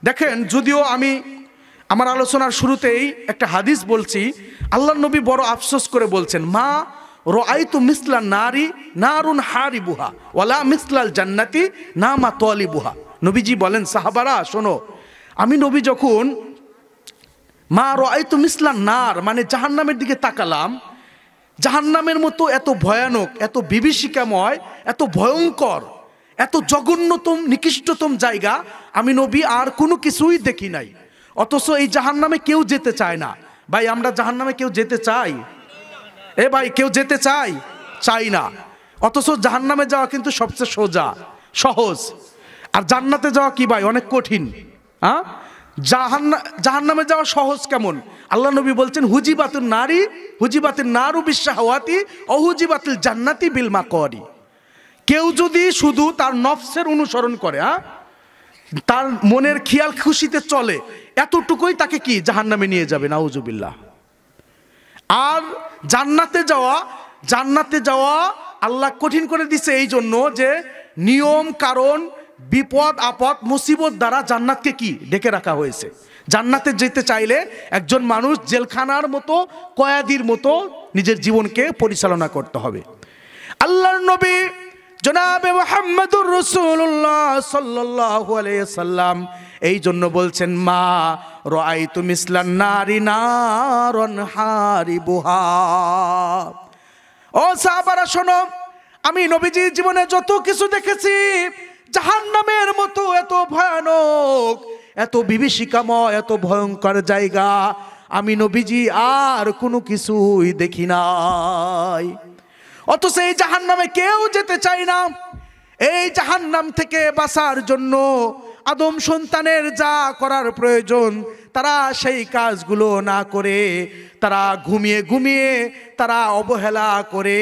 দেখেন, যদিও আমি আমার আলোচনার শুরুতেই একটা হাদিস বলছি, আল্লাহর নবী বড় আফসোস করে বলছেন, মা রাআইতু মিসলা নারি নারুন হারিবুহা ওয়ালা মিসলাল জান্নাতি নামা তালিবুহা। নবীজি বলেন, সাহাবারা শোনো, আমি নবী যখন মা রাআইতু মিসলা নার মানে জাহান্নামের দিকে তাকালাম, জাহান্নামের মতো এত ভয়ানক, এত বিভীষিকাময়, এত ভয়ঙ্কর, এত জঘন্যতম নিকৃষ্টতম জায়গা আমি নবী আর কোনো কিছুই দেখি নাই। অথচ এই জাহান্নামে কেউ যেতে চায় না। ভাই, আমরা জাহান্নামে কেউ যেতে চাই? ভাই, কেউ যেতে চাই না। অথচ জাহান্নামে যাওয়া কিন্তু সবচেয়ে সোজা, সহজ। আর জান্নাতে যাওয়া কি ভাই, অনেক কঠিন। হ্যাঁ, জাহান্নামে যাওয়া সহজ কেমন? আল্লাহ নবী বলছেন, হুজিবাতুন নারু বিশাহাওয়াতি ও হুজিবাতুল জান্নাতি বিল মাকারি। কেউ যদি শুধু তার নফসের অনুসরণ করে, তার মনের খেয়াল খুশিতে চলে, এতটুকুই তাকে কি জাহান্নামে নিয়ে যাবে, নাউজুবিল্লাহ। আর জান্নাতে যাওয়া আল্লাহ কঠিন করে দিছে এই জন্য যে নিয়ম কারণ বিপদ আপদ মুসিবত দ্বারা জান্নাতকে কি ডেকে রাখা হয়েছে। জান্নাতে যেতে চাইলে একজন মানুষ জেলখানার মতো, কয়েদির মতো নিজের জীবনকে পরিচালনা করতে হবে। আল্লাহর নবী জনাবে মুহাম্মদুর রাসূলুল্লাহ সাল্লাল্লাহু আলাইহি সাল্লাম এই জন্য বলছেন, মা রাআইতু মিসলান নারি নারন হারিবুহা। ও সাহাবারা শোনো, আমি নবীজির জীবনে যত কিছু দেখেছি, জাহান্নামের মতো এত ভয়ানক, এত বিভীষিকাময়, এত ভয়ঙ্কর জায়গা আমি নবীজি আর কোনো কিছুই দেখি নাই। অথচ এই জাহান্নামে কেউ যেতে চায় না। এই জাহান্নাম থেকে বাঁচার জন্য আদম সন্তানের যা করার প্রয়োজন তারা সেই কাজগুলো না করে, তারা ঘুমিয়ে তারা অবহেলা করে,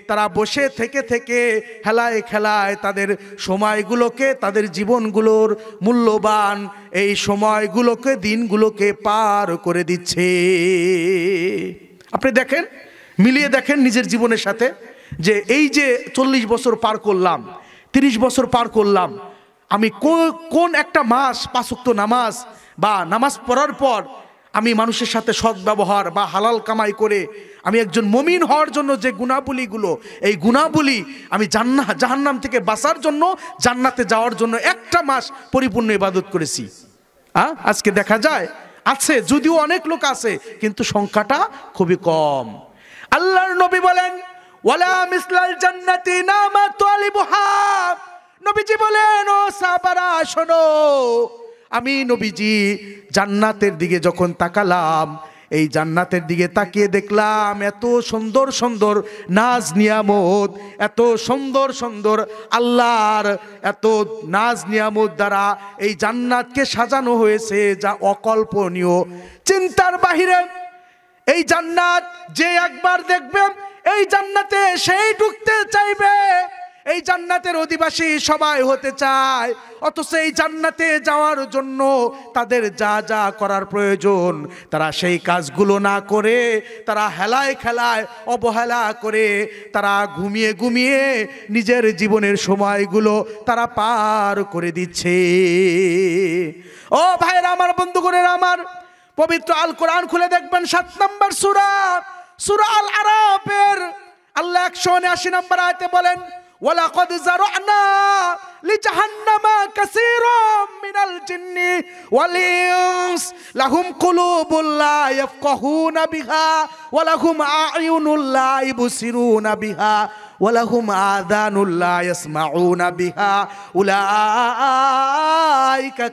তারা বসে থেকে হেলায় খেলায় তাদের সময়গুলোকে, তাদের জীবনগুলোর মূল্যবান এই সময়গুলোকে, দিনগুলোকে পার করে দিচ্ছে। আপনি দেখেন, মিলিয়ে দেখেন নিজের জীবনের সাথে, যে এই যে 40 বছর পার করলাম, 30 বছর পার করলাম, আমি কোন একটা মাস 5 ওয়াক্ত নামাজ বা নামাজ পড়ার পর আমি মানুষের সাথে সদ্ব্যবহার বা হালাল কামাই করে আমি একজন মুমিন হওয়ার জন্য যে গুণাবলীগুলো, এই গুণাবলী আমি জাহান্নাম থেকে বাঁচার জন্য, জান্নাতে যাওয়ার জন্য একটা মাস পরিপূর্ণ ইবাদত করেছি। আজকে দেখা যায় আছে, যদিও অনেক লোক আছে, কিন্তু সংখ্যাটা খুবই কম। আল্লাহর নবী বলেন, ওয়ালা মিসলাল জান্নাতি নামা তালিবুহা। নবীজি বলেন, ও সাহাবারা শোনো, আমি নবীজি জান্নাতের দিকে যখন তাকালাম, এই জান্নাতের দিকে তাকিয়ে দেখলাম এত সুন্দর সুন্দর নাজ নিয়ামত, এত সুন্দর সুন্দর আল্লাহর এত নাজ নিয়ামত দ্বারা এই জান্নাতকে সাজানো হয়েছে, যা অকল্পনীয়, চিন্তার বাহিরে। এই জান্নাত যে একবার দেখবেন, এই জান্নাতে সেই ঢুকতে চাইবে, এই জান্নাতের অধিবাসী সবাই হতে চায়। অথচ এই জান্নাতে যাওয়ার জন্য তাদের যা যা করার প্রয়োজন তারা সেই কাজগুলো না করে, তারা হেলায় খেলায় অবহেলা করে, তারা ঘুমিয়ে নিজের জীবনের সময়গুলো তারা পার করে দিচ্ছে। ও ভাইরা আমার, বন্ধুগণেরা আমার, পবিত্র আল কোরআন খুলে দেখবেন 7 নম্বর সূরা আল আরাফের আল্লাহ 179 নম্বর আয়াতে বলেন, ওয়ালাকাদ যারানা লিজাহান্নামা কাসীরাম মিনাল জিন্নি ওয়াল ইনস লাহুম কুলুবুল লা ইয়াফকাহুনা বিহা ওয়া লাহুম আ'য়ুনুল লা ইবসিরুনা বিহা ওয়া লাহুম আযানুল লা ইয়াসমাউনা বিহা উলাইকা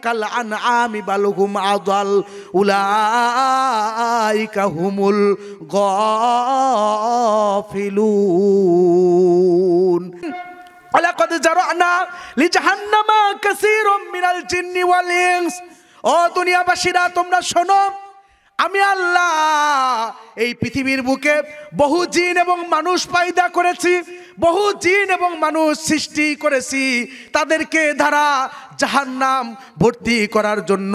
কাল আনআমি বাল হুম আযাল উলাইকা হুমুল গাফিলুন। ওয়ালাকাদ যারানা লিজাহান্নামা কাসীরাম মিনাল জিন্নি ওয়াল ইনস। ও দুনিয়াবাসীরা, তোমরা শোনো, আমি আল্লাহ এই পৃথিবীর বুকে বহু জিন এবং মানুষ পয়দা করেছি। বহু জিন এবং মানুষ সৃষ্টি করেছি, তাদেরকে দ্বারা জাহান্নাম ভর্তি করার জন্য,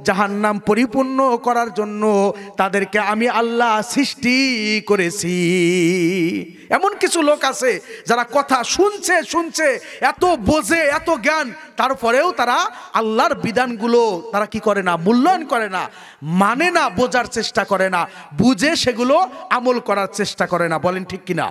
জাহান্নাম পরিপূর্ণ করার জন্য তাদেরকে আমি আল্লাহ সৃষ্টি করেছি। এমন কিছু লোক আছে যারা কথা শুনছে শুনছে, এত বোঝে, এত জ্ঞান, তারপরেও তারা আল্লাহর বিধানগুলো তারা কি করে না, মূল্যায়ন করে না, মানে না, বোঝার চেষ্টা করে না, বুঝে সেগুলো আমল করার চেষ্টা করে না। বলেন ঠিক কিনা?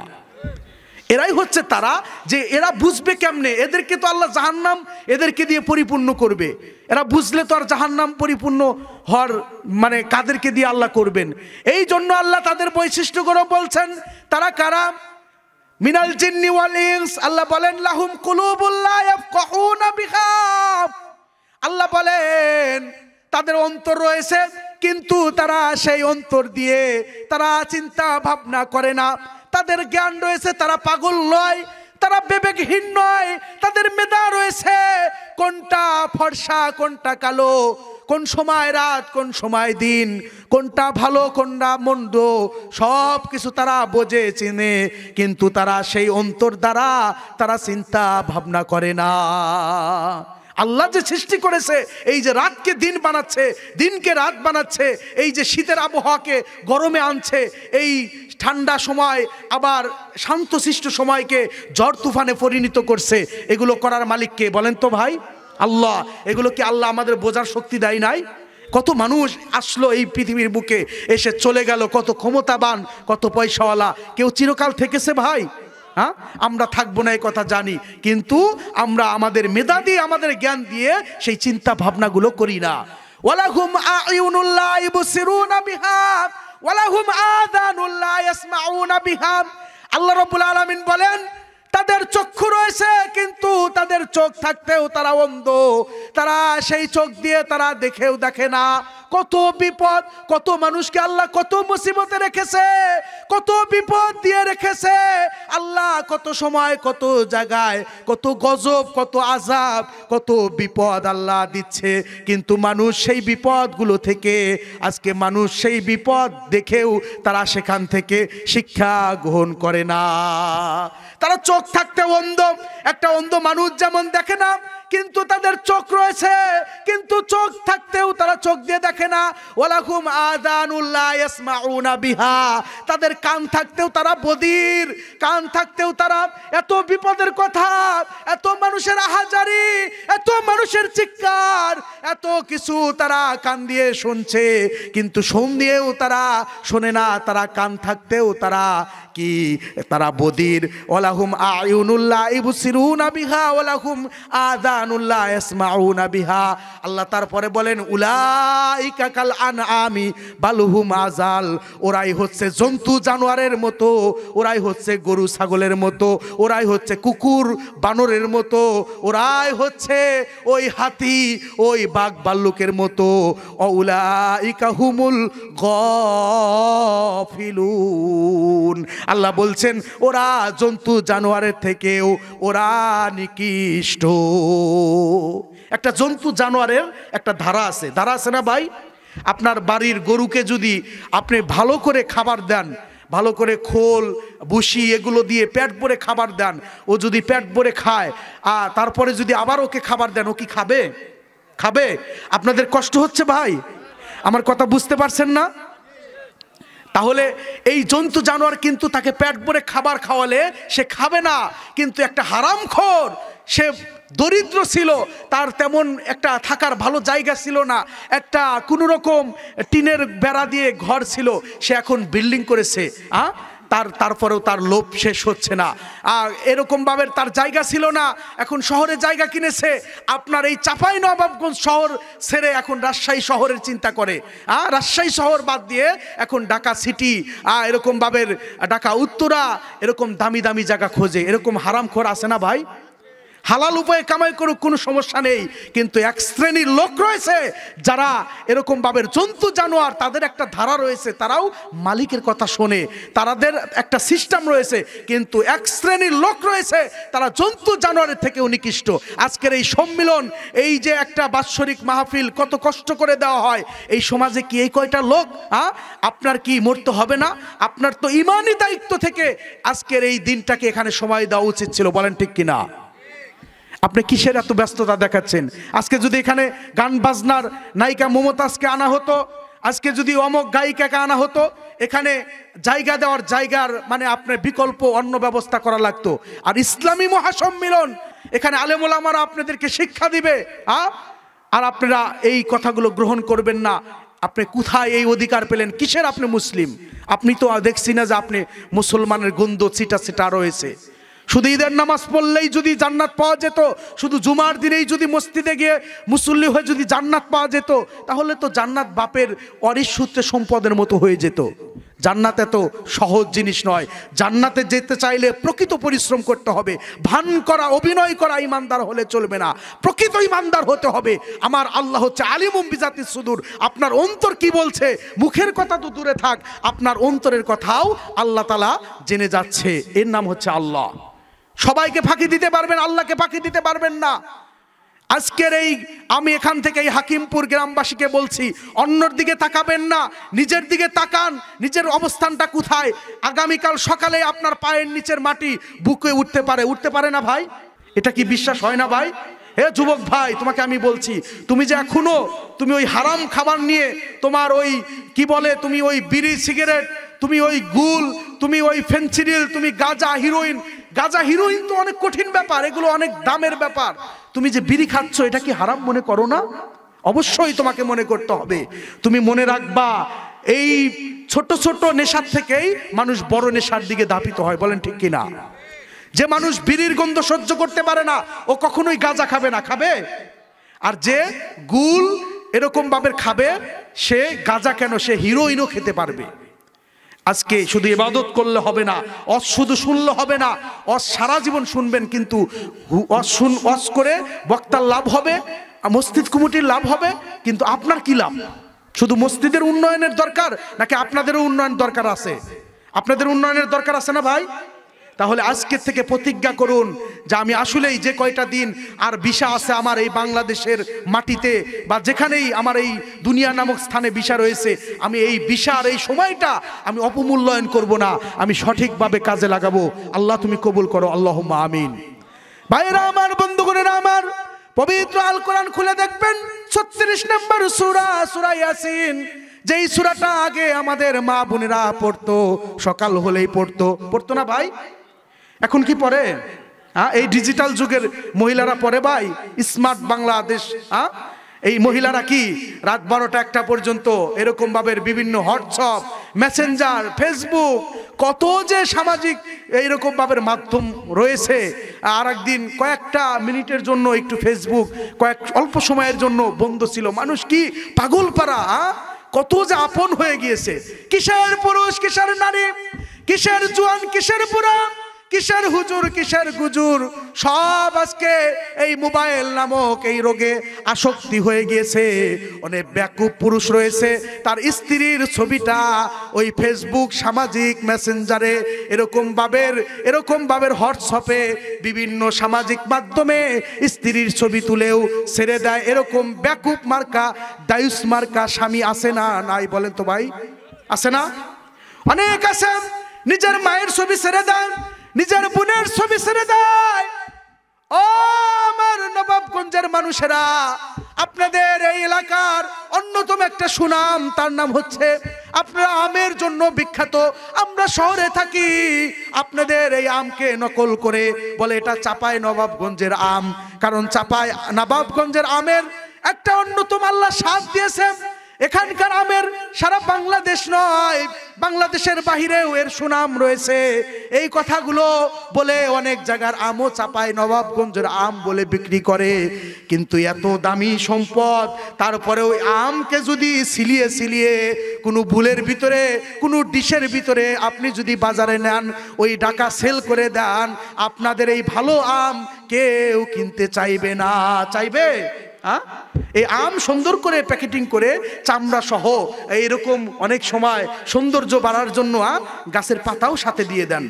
এরাই হচ্ছে তারা, যে এরা বুঝবে কেমনে, এদেরকে তো আল্লাহ জাহান্নাম এদেরকে দিয়ে পরিপূর্ণ করবে, এরা বুঝলে তো আর জাহান্নাম পরিপূর্ণ হওয়ার মানে কাদেরকে দিয়ে আল্লাহ করবেন। এই জন্য আল্লাহ তাদের বৈশিষ্ট্যগুলো বলছেন। তারা কারা? মিনাল জিন্নি ওয়াল ইনস। আল্লাহ বলেন লাহুম কুলুবুল লা ইয়াফকাহুনা বিহা। আল্লাহ বলেন তাদের অন্তর রয়েছে, কিন্তু তারা সেই অন্তর দিয়ে তারা চিন্তা ভাবনা করে না। তাদের জ্ঞান রয়েছে, তারা পাগল নয়, তারা বিবেকহীন নয়, তাদের মেধা রয়েছে, কোনটা ফর্সা কোনটা কালো, কোন সময় রাত কোন সময় দিন, কোনটা ভালো কোনটা মন্দ, সব কিছু তারা বোঝে চিনে, কিন্তু তারা সেই অন্তর দ্বারা তারা চিন্তা ভাবনা করে না। আল্লাহ যে সৃষ্টি করেছে, এই যে রাতকে দিন বানাচ্ছে, দিনকে রাত বানাচ্ছে, এই যে শীতের আবহাওয়াকে গরমে আনছে, এই ঠান্ডা সময় আবার শান্তশিষ্ট সময়কে ঝড় তুফানে পরিণত করছে, এগুলো করার মালিক কে বলেন তো ভাই? আল্লাহ। এগুলো কি আল্লাহ আমাদের বোঝার শক্তি দেয় নাই? কত মানুষ আসলো এই পৃথিবীর বুকে, এসে চলে গেল, কত ক্ষমতাবান, কত পয়সাওয়ালা, কেউ চিরকাল থেকেছে ভাই? হ্যাঁ, আমরা থাকবো না এই কথা জানি, কিন্তু আমরা আমাদের মেধা দিয়ে, আমাদের জ্ঞান দিয়ে সেই চিন্তা ভাবনাগুলো করি না। ওয়ালাহুম আ'য়ুনুল লা ইবসিরুনা বিহা ওয়ালাহুম আযানুল লা ইয়াসমাউনা বিহা। আল্লাহ রাব্বুল আলামিন বলেন তাদের চক্ষু রয়েছে, কিন্তু তাদের চোখ থাকতেও তারা অন্ধ, তারা সেই চোখ দিয়ে তারা দেখেও দেখে না। কত বিপদ, কত মানুষকে আল্লাহ কত মুসিবতে রেখেছে, কত বিপদ দিয়ে রেখেছে আল্লাহ, কত সময় কত জায়গায় কত গজব, কত আযাব, কত বিপদ আল্লাহ দিচ্ছে, কিন্তু মানুষ সেই বিপদগুলো থেকে, আজকে মানুষ সেই বিপদ দেখেও তারা সেখান থেকে শিক্ষা গ্রহণ করে না। তারা চোখ থাকতে অন্ধ। একটা অন্ধ মানুষ যেমন দেখে না, কিন্তু তাদের চোখ রয়েছে, কিন্তু চোখ থাকতেও তারা চোখ দিয়ে দেখে না। ওয়ালাহুম আযানুল লা ইয়াসমাউনা বিহা। তাদের কান থাকতেও তারা বধির, কান থাকতেও তারা এত বিপদের কথা, এত মানুষের আহাজারি, এত মানুষের চিৎকার, এত কিছু তারা কান দিয়ে শুনছে, কিন্তু শোন দিয়েও তারা শোনে না। তারা কান থাকতেও তারা কি, তারা বধির। ওয়ালাহুম আ'য়ুনুল লা ইবসিরুনা বিহা ওয়ালাহুম আযানুল লা ইয়াসমাউনা বিহা। আল্লাহ তারপরে বলেন উলাইকা কাল আনআমি বাল হুম আযাল। ওরাই হচ্ছে জন্তু জানোয়ারের মতো, ওরাই হচ্ছে গরু ছাগলের মতো, ওরাই হচ্ছে কুকুর বানরের মতো, ওরাই হচ্ছে ওই হাতি ওই বাঘ ভাল্লুকের মতো। উলাইকা হুমুল গাফিলুন। আল্লাহ বলছেন ওরা জন্তু জানোয়ারের থেকেও ওরা নিকৃষ্ট। একটা জন্তু জানোয়ারের একটা ধারা আছে, ধারা আছে না ভাই? আপনার বাড়ির গরুকে যদি আপনি ভালো করে খাবার দেন, ভালো করে খোল ভুসি এগুলো দিয়ে পেট ভরে খাবার দেন, ও যদি পেট ভরে খায়, তারপরে যদি আবার ওকে খাবার দেন, ও কি খাবে? খাবে? আপনাদের কষ্ট হচ্ছে ভাই? আমার কথা বুঝতে পারছেন না? তাহলে এই জন্তু জানোয়ার কিন্তু তাকে পেট ভরে খাবার খাওয়ালে সে খাবে না, কিন্তু একটা হারামখোর, সে দরিদ্র ছিল, তার তেমন একটা থাকার ভালো জায়গা ছিল না, একটা কোনো রকম টিনের বেড়া দিয়ে ঘর ছিল, সে এখন বিল্ডিং করেছে, তারপরেও তার লোভ শেষ হচ্ছে না। এরকমভাবে তার জায়গা ছিল না, এখন শহরে জায়গা কিনেছে। আপনার এই চাঁপাইনবাবগঞ্জ শহর ছেড়ে এখন রাজশাহী শহরের চিন্তা করে, রাজশাহী শহর বাদ দিয়ে এখন ঢাকা সিটি, এরকমভাবে ঢাকা উত্তরা, এরকম দামি দামি জায়গা খোঁজে। এরকম হারামখোর আছে না ভাই? হালাল উপায়ে কামাই করুক, কোনো সমস্যা নেই, কিন্তু এক শ্রেণীর লোক রয়েছে যারা এরকম ভাবে জন্তু জানোয়ার, তাদের একটা ধারা রয়েছে, তারাও মালিকের কথা শোনে, তাদের একটা সিস্টেম রয়েছে, কিন্তু এক শ্রেণীর লোক রয়েছে তারা জন্তু জানোয়ারের থেকে নিকৃষ্ট। আজকের এই সম্মিলন, এই যে একটা বাৎসরিক মাহফিল কত কষ্ট করে দেওয়া হয়, এই সমাজে কি এই কয়টা লোক? আপনার কি মরতে হবে না? আপনার তো ইমানি দায়িত্ব থেকে আজকের এই দিনটাকে এখানে সময় দেওয়া উচিত ছিল, বলেন ঠিক কিনা? আপনি কিসের এত ব্যস্ততা দেখাচ্ছেন? আজকে যদি এখানে গান বাজনার নায়িকা মমতাজকে আনা হতো, আজকে যদি অমক গায়িকাকে আনা হতো, এখানে জায়গা দেওয়ার জায়গার মানে আপনার বিকল্প অন্য ব্যবস্থা করা লাগতো। আর ইসলামী মহাসম্মিলন, এখানে আলেম ওলামারা আপনাদেরকে শিক্ষা দিবে, আর আপনারা এই কথাগুলো গ্রহণ করবেন না। আপনি কোথায় এই অধিকার পেলেন? কিসের আপনি মুসলিম? আপনি তো দেখছি না যে আপনি মুসলমানের গন্ধ ছিটা ছিটা রয়েছে। শুধু ঈদের নামাজ পড়লেই যদি জান্নাত পাওয়া যেত, শুধু জুমার দিনেই যদি মসজিদে গিয়ে মুসল্লি হয়ে যদি জান্নাত পাওয়া যেত, তাহলে তো জান্নাত বাপের অরিস সূত্রে সম্পদের মতো হয়ে যেত। জান্নাত এত সহজ জিনিস নয়। জান্নাতে যেতে চাইলে প্রকৃত পরিশ্রম করতে হবে। ভান করা, অভিনয় করা ইমানদার হলে চলবে না, প্রকৃত ইমানদার হতে হবে। আমার আল্লাহ হচ্ছে আলিমুম বিজাতিস সুদূর। আপনার অন্তর কি বলছে, মুখের কথা তো দূরে থাক, আপনার অন্তরের কথাও আল্লাহ তাআলা জেনে যাচ্ছে। এর নাম হচ্ছে আল্লাহ। সবাইকে ফাঁকি দিতে পারবেন, আল্লাহকে ফাঁকি দিতে পারবেন না। আজকের এই আমি এখান থেকে এই হাকিমপুর গ্রামবাসীকে বলছি, অন্যর দিকে তাকাবেন না, নিজের দিকে তাকান। নিজের অবস্থানটা কোথায়? আগামীকাল সকালে আপনার পায়ের নিচের মাটি বুকে উঠতে পারে, উঠতে পারে না ভাই? এটা কি বিশ্বাস হয় না ভাই? হে যুবক ভাই, তোমাকে আমি বলছি, তুমি যে এখনো তুমি ওই হারাম খাবার নিয়ে, তোমার ওই কি বলে, তুমি ওই বিড়ি সিগারেট, তুমি ওই গুল, তুমি ওই ফেন্সিডিল, তুমি গাঁজা হিরোইন, গাঁজা হিরোইন তো অনেক কঠিন ব্যাপার, এগুলো অনেক দামের ব্যাপার। তুমি যে বিড়ি খাচ্ছ, এটা কি হারাম মনে করো না? অবশ্যই তোমাকে মনে করতে হবে। তুমি মনে রাখবা, এই ছোট ছোট নেশার থেকেই মানুষ বড় নেশার দিকে ধাবিত হয়, বলেন ঠিক কিনা? যে মানুষ বিড়ির গন্ধ সহ্য করতে পারে না, ও কখনোই গাঁজা খাবে না, খাবে? আর যে গুল এরকম ভাবে খাবে, সে গাঁজা কেন, সে হিরোইনও খেতে পারবে। আজকে শুধু ইবাদত করলে হবে না, শুধু শুনলে হবে না, সারা জীবন শুনবেন, কিন্তু ওয়াজ করে বক্তার লাভ হবে, মসজিদ কমিটির লাভ হবে, কিন্তু আপনার কি লাভ? শুধু মসজিদের উন্নয়নের দরকার, নাকি আপনাদেরও উন্নয়ন দরকার আছে? আপনাদের উন্নয়নের দরকার আছে না ভাই? তাহলে আজকের থেকে প্রতিজ্ঞা করুন যে আমি আসলেই যে কয়টা দিন আর ভিসা আছে আমার এই বাংলাদেশের মাটিতে, বা যেখানেই আমার এই দুনিয়া নামক স্থানে ভিসা রয়েছে, আমি এই ভিসার এই সময়টা আমি অপমূল্যায়ন করব না, আমি সঠিকভাবে কাজে লাগাবো। আল্লাহ তুমি কবুল করো, আল্লাহুম্মা আমিন। ভাইরা আমার, বন্ধুগণেরা আমার, পবিত্র আল কোরআন খুলে দেখবেন 36 নম্বর সূরা, সূরা ইয়াসিন। যেই সূরাটা আগে আমাদের মা বোনেরা পড়তো, সকাল হলেই পড়তো না ভাই? এখন কি পড়ে? এই ডিজিটাল যুগের মহিলারা পড়ে ভাই? স্মার্ট বাংলাদেশ, এই মহিলারা কি রাত 12টা-1টা পর্যন্ত এরকম ভাবে বিভিন্ন হোয়াটসঅ্যাপ, মেসেঞ্জার, ফেসবুক, কত যে সামাজিক এইরকম ভাবে মাধ্যম রয়েছে, আর একদিন কয়েকটা মিনিটের জন্য একটু ফেসবুক অল্প সময়ের জন্য বন্ধ ছিল। মানুষ কি পাগল পারা, কত যে আপন হয়ে গিয়েছে। কিসের পুরুষ, কিসের নারী, কিসের জোয়ান, কিসের বুড়া, কিসের হুজুর, কিসের গুজুর, সব আজকে এই মোবাইল নামক এই রোগে আসক্তি হয়ে গিয়েছে। অনেক ব্যাকুপ পুরুষ রয়েছে, তার স্ত্রীর ছবিটা ওই ফেসবুক, সামাজিক মেসেঞ্জারে, এরকম ভাবে হোয়াটসঅ্যাপে, বিভিন্ন সামাজিক মাধ্যমে স্ত্রীর ছবি তুলেও ছেড়ে দেয়। এরকম ব্যাকুপ মার্কা, দায়ুস মার্কা স্বামী আছে না? নাই, বলেন তো ভাই, আছে না? অনেক আছে। নিজের মায়ের ছবি ছেড়ে দেয়, নিজের বোনের ছবি ছেড়ে দেয়। ও আমার নবাবগঞ্জের মানুষেরা, আপনাদের এই এলাকার অন্যতম একটা সুনাম, তার নাম হচ্ছে, আপনারা আমের জন্য বিখ্যাত। আমরা শহরে থাকি, আপনাদের এই আমকে নকল করে বলে এটা চাপায় নবাবগঞ্জের আম, কারণ চাপায় নবাবগঞ্জের আমের একটা অন্যতম আল্লাহ স্বাদ দিয়েছে। এখানকার আমের সারা বাংলাদেশ নয়, বাংলাদেশের বাহিরেও এর সুনাম রয়েছে। এই কথাগুলো বলে অনেক জায়গার আমও চাপায় নবাবগঞ্জের আম বলে বিক্রি করে। কিন্তু এত দামি সম্পদ, তারপরে ওই আমকে যদি সিলিয়ে সিলিয়ে কোনো বুলের ভিতরে, কোনো ডিশের ভিতরে আপনি যদি বাজারে নেন, ওই টাকা সেল করে দেন, আপনাদের এই ভালো আম কেউ কিনতে চাইবে না। চাইবে? এই আম সুন্দর করে প্যাকেটিং করে চামড়া সহ এইরকম অনেক সময় সৌন্দর্য বাড়ার জন্য গাছের পাতাও সাথে দিয়ে দেন।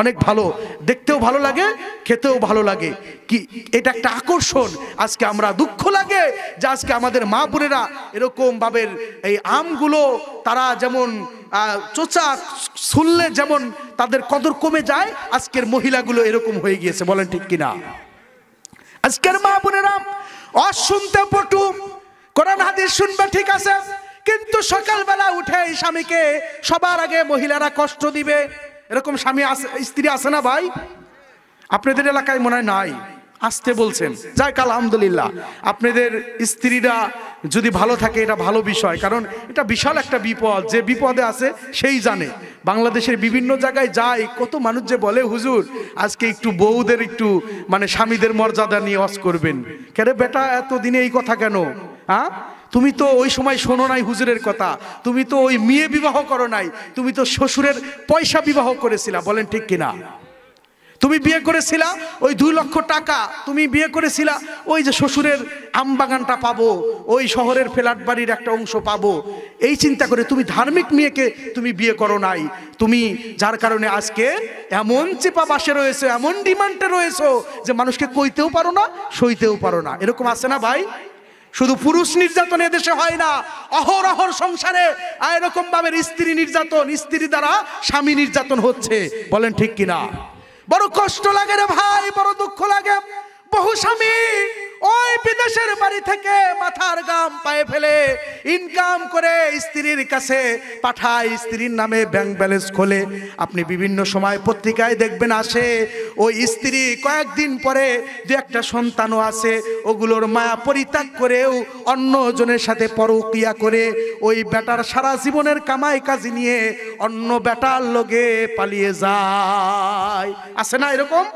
অনেক ভালো, দেখতেও ভালো লাগে, খেতেও ভালো লাগে। কি এটা একটা আকর্ষণ। আজকে আমরা দুঃখ লাগে যে আজকে আমাদের মা বোনেরা এরকম ভাবে এই আমগুলো তারা যেমন চোচা শুনলে যেমন তাদের কদর কমে যায়, আজকের মহিলাগুলো এরকম হয়ে গিয়েছে। বলেন ঠিক কিনা? আজকের মা বোনেরা অশুনতে পটু, কোরআন হাদিস শুনবে ঠিক আছে, কিন্তু সকালবেলা উঠে স্বামীকে সবার আগে মহিলারা কষ্ট দিবে। এরকম স্বামী আছে, স্ত্রী আছে না ভাই? আপনাদের এলাকায় মনে হয় নাই, আসতে বলছেন। যাক আলহামদুলিল্লাহ, আপনাদের স্ত্রীরা যদি ভালো থাকে এটা ভালো বিষয়, কারণ এটা বিশাল একটা বিপদ। যে বিপদে আছে সেই জানে। বাংলাদেশের বিভিন্ন জায়গায় যায়, কত মানুষ যে বলে হুজুর আজকে একটু বউদের একটু মানে স্বামীদের মর্যাদা নিয়ে ওয়াজ করবেন। কেন বেটা এত দিনে এই কথা কেন? তুমি তো ওই সময় শোনো নাই হুজুরের কথা, তুমি তো ওই মেয়ে বিবাহ করো নাই, তুমি তো শ্বশুরের পয়সা বিবাহ করেছিলা। বলেন ঠিক কিনা? তুমি বিয়ে করেছিলা ওই 2 লক্ষ টাকা, তুমি বিয়ে করেছিলা ওই যে শ্বশুরের আম বাগানটা পাবো, ওই শহরের ফ্ল্যাট বাড়ির একটা অংশ পাবো, এই চিন্তা করে তুমি ধার্মিক মেয়েকে তুমি বিয়ে করো নাই। তুমি যার কারণে আজকে এমন চেপা বাসে রয়েছে, এমন ডিমান্ডে রয়েছে যে মানুষকে কইতেও পারো না, সইতেও পারো না। এরকম আছে না ভাই? শুধু পুরুষ নির্যাতন এদেশে হয় না, অহরহর সংসারে এরকম ভাবে স্ত্রী নির্যাতন, স্ত্রী দ্বারা স্বামী নির্যাতন হচ্ছে। বলেন ঠিক কিনা? বড় কষ্ট লাগে রে ভাই, বড় দুঃখ লাগে। বহু স্বামী ওই বিদেশের বাড়ি থেকে মাথার গাম পায়ে ফেলে ইনকাম করে স্ত্রীর কাছে পাঠায়, স্ত্রীর নামে ব্যাংক ব্যালেন্স খোলে। আপনি বিভিন্ন সময় পত্রিকায় দেখবেন আসে, ওই স্ত্রী কয়েকদিন পরে 2-1টা সন্তানও আছে, ওগুলোর মায়া পরিত্যাগ করেও অন্য জনের সাথে পরকীয়া করে ওই বেটার সারা জীবনের কামাই কাজি নিয়ে অন্য বেটার লগে পালিয়ে যায়। আছে না এরকম?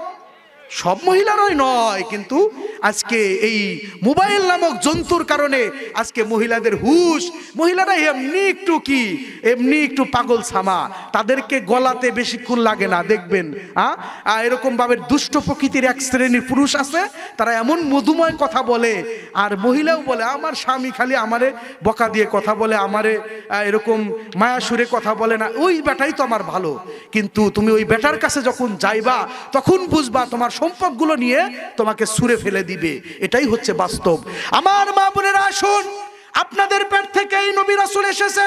সব মহিলারাই নয়, কিন্তু আজকে এই মোবাইল নামক জন্তুর কারণে আজকে মহিলাদের হুঁশ, মহিলারা এমনি একটু পাগল ছামা, তাদেরকে গলাতে বেশিক্ষণ লাগে না। দেখবেন এরকম ভাবে দুষ্ট প্রকৃতির এক শ্রেণীর পুরুষ আছে, তারা এমন মধুময় কথা বলে, আর মহিলাও বলে আমার স্বামী খালি আমারে বকা দিয়ে কথা বলে, আমারে এরকম মায়া সুরে কথা বলে না, ওই বেটাই তো আমার ভালো। কিন্তু তুমি ওই বেটার কাছে যখন যাইবা তখন বুঝবা তোমার সম্পদগুলো নিয়ে তোমাকে সুরে ফেলে দিবে। এটাই হচ্ছে বাস্তব। আমার মা বোনেরা আসুন, আপনাদের পেট থেকেই নবী রাসূল এসেছে,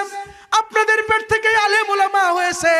আপনাদের পেট থেকেই আলেম ওলামা হয়েছে,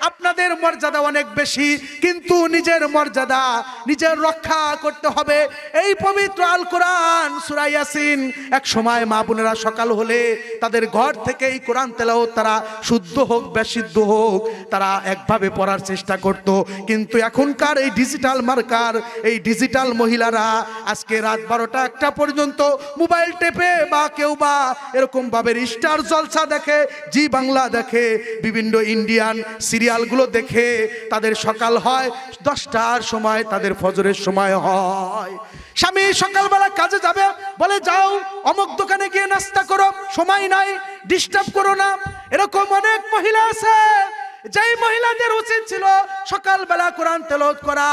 আপনাদের মর্যাদা অনেক বেশি, কিন্তু নিজের মর্যাদা নিজের রক্ষা করতে হবে। এই পবিত্র আল কোরআন সূরা ইয়াসিন এক সময় মা বোনেরা সকাল হলে তাদের ঘর থেকে এই কোরআন তেলাওয়াত তারা শুদ্ধ হোক বেশুদ্ধ হোক তারা একভাবে পড়ার চেষ্টা করত। কিন্তু এখনকার এই ডিজিটাল মার্কার এই ডিজিটাল মহিলারা আজকে রাত 12টা-1টা পর্যন্ত মোবাইল টেপে বা কেউ বা এরকম ভাবে স্টার জলসা দেখে, জি বাংলা দেখে, বিভিন্ন ইন্ডিয়ান সিরিয়ালগুলো দেখে তাদের সকাল হয় 10টার সময়, তাদের ফজরের সময় হয়। স্বামী সকালবেলা কাজে যাবে, বলে যাও অমুক দোকানে গিয়ে নাস্তা করো, সময় নাই, ডিস্টার্ব করো না। এরকম অনেক মহিলা আছে যেই মহিলাদের উচিত ছিল সকালবেলা কোরআন তেলাওয়াত করা।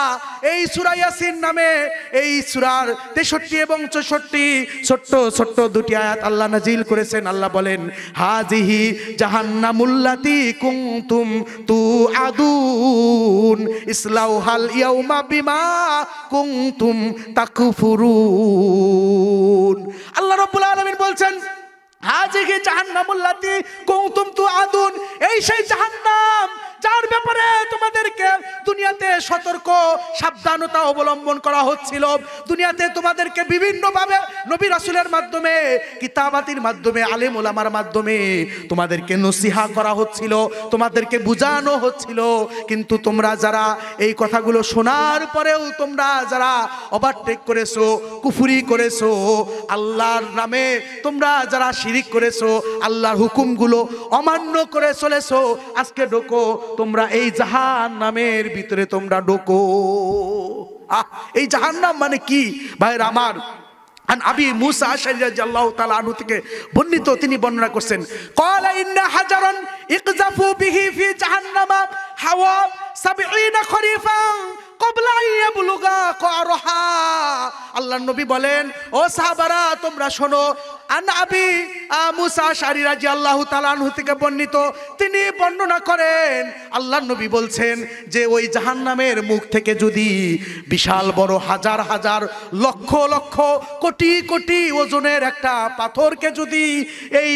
এই সূরা ইয়াসিন নামে এই সূরার 63 এবং 64 ছোট্ট ছোট্ট 2টি আয়াত আল্লাহ নাজিল করেছেন। আল্লাহ বলেন হাজিহি জাহান্নামুল্লাতি কুনতুম তুআদুন ইসলাউহাল ইয়াউমা বিমা কুনতুম তাকফুরুন। আল্লাহ রাব্বুল আলামিন বলছেন হাজিহি জাহান্নামুল্লাতি কুনতুম তুআদুন, এই সেই জাহান্নাম যার ব্যাপারে তোমাদেরকে দুনিয়াতে সতর্ক সাবধানতা অবলম্বন করা হচ্ছিল, দুনিয়াতে তোমাদেরকে বিভিন্নভাবে নবী রাসূলের মাধ্যমে, কিতাবাতির মাধ্যমে, আলেম ওলামার মাধ্যমে তোমাদেরকে নসিহা করা হচ্ছিল, তোমাদেরকে বুঝানো হচ্ছিল। কিন্তু তোমরা যারা এই কথাগুলো শোনার পরেও তোমরা যারা ওভারটেক করেছো, কুফরি করেছো, আল্লাহর নামে তোমরা যারা শিরিক করেছো, আল্লাহর হুকুমগুলো অমান্য করে চলেছো, আজকে ঢোকো তোমরা এই জাহান্নামের ভিতরে, তোমরা ঢোকো। এই জাহান্নাম মানে কি ভাইরা আমার? আন আবি মুসা আশআরী রাদিয়াল্লাহু তাআলা আনহু থেকে বর্ণিত, তিনি বর্ণনা করছেন, ক্বালা ইন্না হাজারান ইকযাফু বিহি ফি জাহান্নামা হাওয়া ৭০ খরিফান ক্বাবলা আন ইয়াবলুগা ক্বারহা। আল্লাহর নবী বলেন, ও সাহাবারা তোমরা শোনো, আন আবি মুসা আশআরী রাদিয়াল্লাহু তাআলা আনহু থেকে বর্ণিত, তিনি বর্ণনা করেন আল্লাহর নবী বলছেন যে ওই জাহান্নামের মুখ থেকে যদি বিশাল বড় হাজার হাজার লক্ষ লক্ষ কোটি কোটি ওজনের একটা পাথরকে যদি এই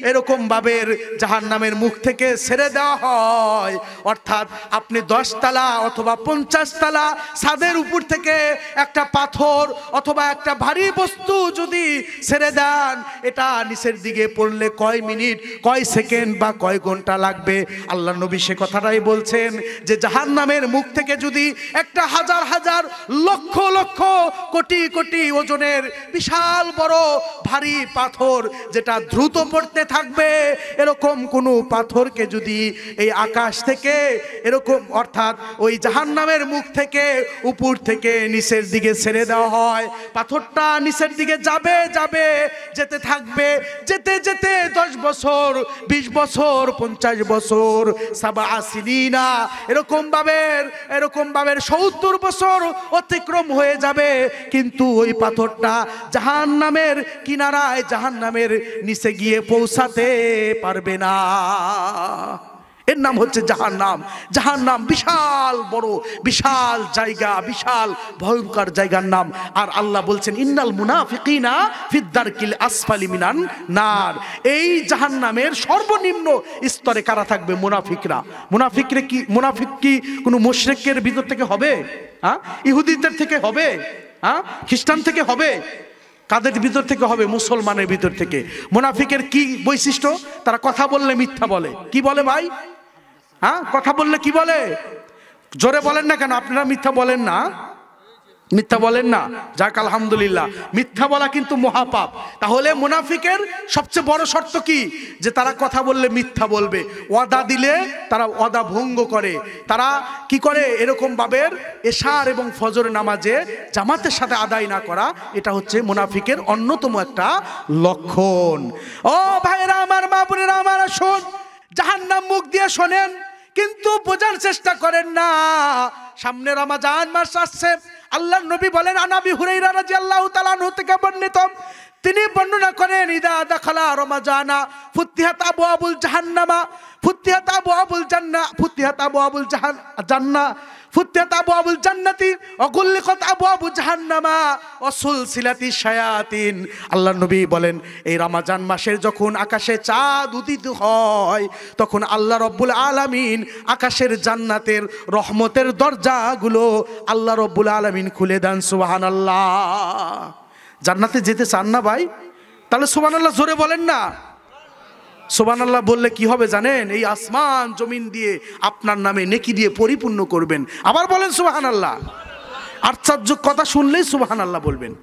এরকম ভাবে জাহান্নামের মুখ থেকে ছেড়ে দেওয়া হয়, অর্থাৎ আপনি 10 তলা অথবা 50 তলা ছাদের উপর থেকে একটা পাথর অথবা একটা ভারী বস্তু যদি ছেড়ে দেন, এটা নিচের দিকে পড়লে কয় মিনিট, কয় সেকেন্ড বা কয় ঘন্টা লাগবে? আল্লাহ নবী সে কথাটাই বলছেন যে জাহান্নামের মুখ থেকে যদি একটা হাজার হাজার লক্ষ লক্ষ কোটি কোটি ওজনের বিশাল বড় ভারী পাথর যেটা দ্রুত পড়তে থাকবে, এরকম কোনো পাথরকে যদি এই আকাশ থেকে এরকম অর্থাৎ ওই জাহান্নামের মুখ থেকে উপর থেকে নিচের দিকে ছেড়ে দেওয়া হয়, পাথরটা নিচের দিকে যাবে যাবে যেতে থাকবে, যেতে যেতে 10 বছর, 20 বছর, 50 বছর, 7 সিনিনা এরকম ভাবে 70 বছর অতিক্রম হয়ে যাবে, কিন্তু ওই পাথরটা জাহান্নামের কিনারায়, জাহান্নামের নিচে গিয়ে পৌঁছাতে পারবে না। এর নাম হচ্ছে জাহান্নাম। জাহান্নাম বিশাল বড়, বিশাল জায়গা, বিশাল ভয়ঙ্কর জায়গার নাম। আর আল্লাহ বলছেন, ইন্নাল মুনাফিকিনা ফিদ দারকিল আসফালি মিনান নার। এই জাহান্নামের সর্বনিম্ন স্তরে কারা থাকবে? মুনাফিকরা। মুনাফিক কি কোনো মুশরিকের ভিতর থেকে হবে? ইহুদিদের থেকে হবে? খ্রিস্টান থেকে হবে? কাদের ভিতর থেকে হবে? মুসলমানের ভিতর থেকে। মুনাফিকের কি বৈশিষ্ট্য? তারা কথা বললে মিথ্যা বলে। কি বলে ভাই? কথা বললে কি বলে? জোরে বলেন না কেন? আপনারা মিথ্যা বলেন না? মিথ্যা বলেন না? যাক আলহামদুলিল্লাহ। মিথ্যা বলা কিন্তু মহাপাপ। তাহলে মুনাফিকের সবচেয়ে বড় শর্ত কি? যে তারা কথা বললে মিথ্যা বলবে, ওয়াদা দিলে তারা ওয়াদা ভঙ্গ করে। তারা কি করে? এরকম ভাবে এশার এবং ফজর নামাজে জামাতের সাথে আদায় না করা, এটা হচ্ছে মুনাফিকের অন্যতম একটা লক্ষণ। ও ভাইরা আমার, মা বোনেরা আমার, শোন, জাহান্নাম মুখ দিয়ে শোনেন কিন্তু বোঝার চেষ্টা করেন না। সামনে রমজান মাস আসছে। আল্লাহর নবী বলেন, আন আবি হুরায়রা রাদিয়াল্লাহু তাআলা আনহু থেকে বর্ণিত, তিনি বর্ণনা করেন, ইদা দাখালা রমাজানা ফুতিহাত আবওয়াবুল জাহান্নামা, ফুতিহাত আবওয়াবুল জান্নাহ, ফুতিহাত আবওয়াবুল জান্নাহ, ফুতিহাত আবওয়াবুল জান্নাতি ওয়া গুল্লিকাত আবওয়াবু জাহান্নামা ওয়া সুলসিলাতি শায়াতিন। আল্লাহর নবী বলেন, এই রমজান মাসের যখন আকাশে চাঁদ উদিত হয়, তখন আল্লাহ রাব্বুল আলামিন আকাশের জান্নাতের রহমতের দরজাগুলো আল্লাহ রাব্বুল আলামিন খুলে দেন। সুবহানাল্লাহ। জান্নাতে যেতে চান না ভাই? তাহলে সুবহানাল্লাহ জোরে বলেন না। সুবহানাল্লাহ বললে কি হবে জানেন? এই আসমান জমিন দিয়ে আপনার নামে নেকি দিয়ে পরিপূর্ণ করবেন। আবার বলেন সুবহানাল্লাহ। আশ্চর্য কথা শুনলেই সুবহানাল্লাহ বলবেন।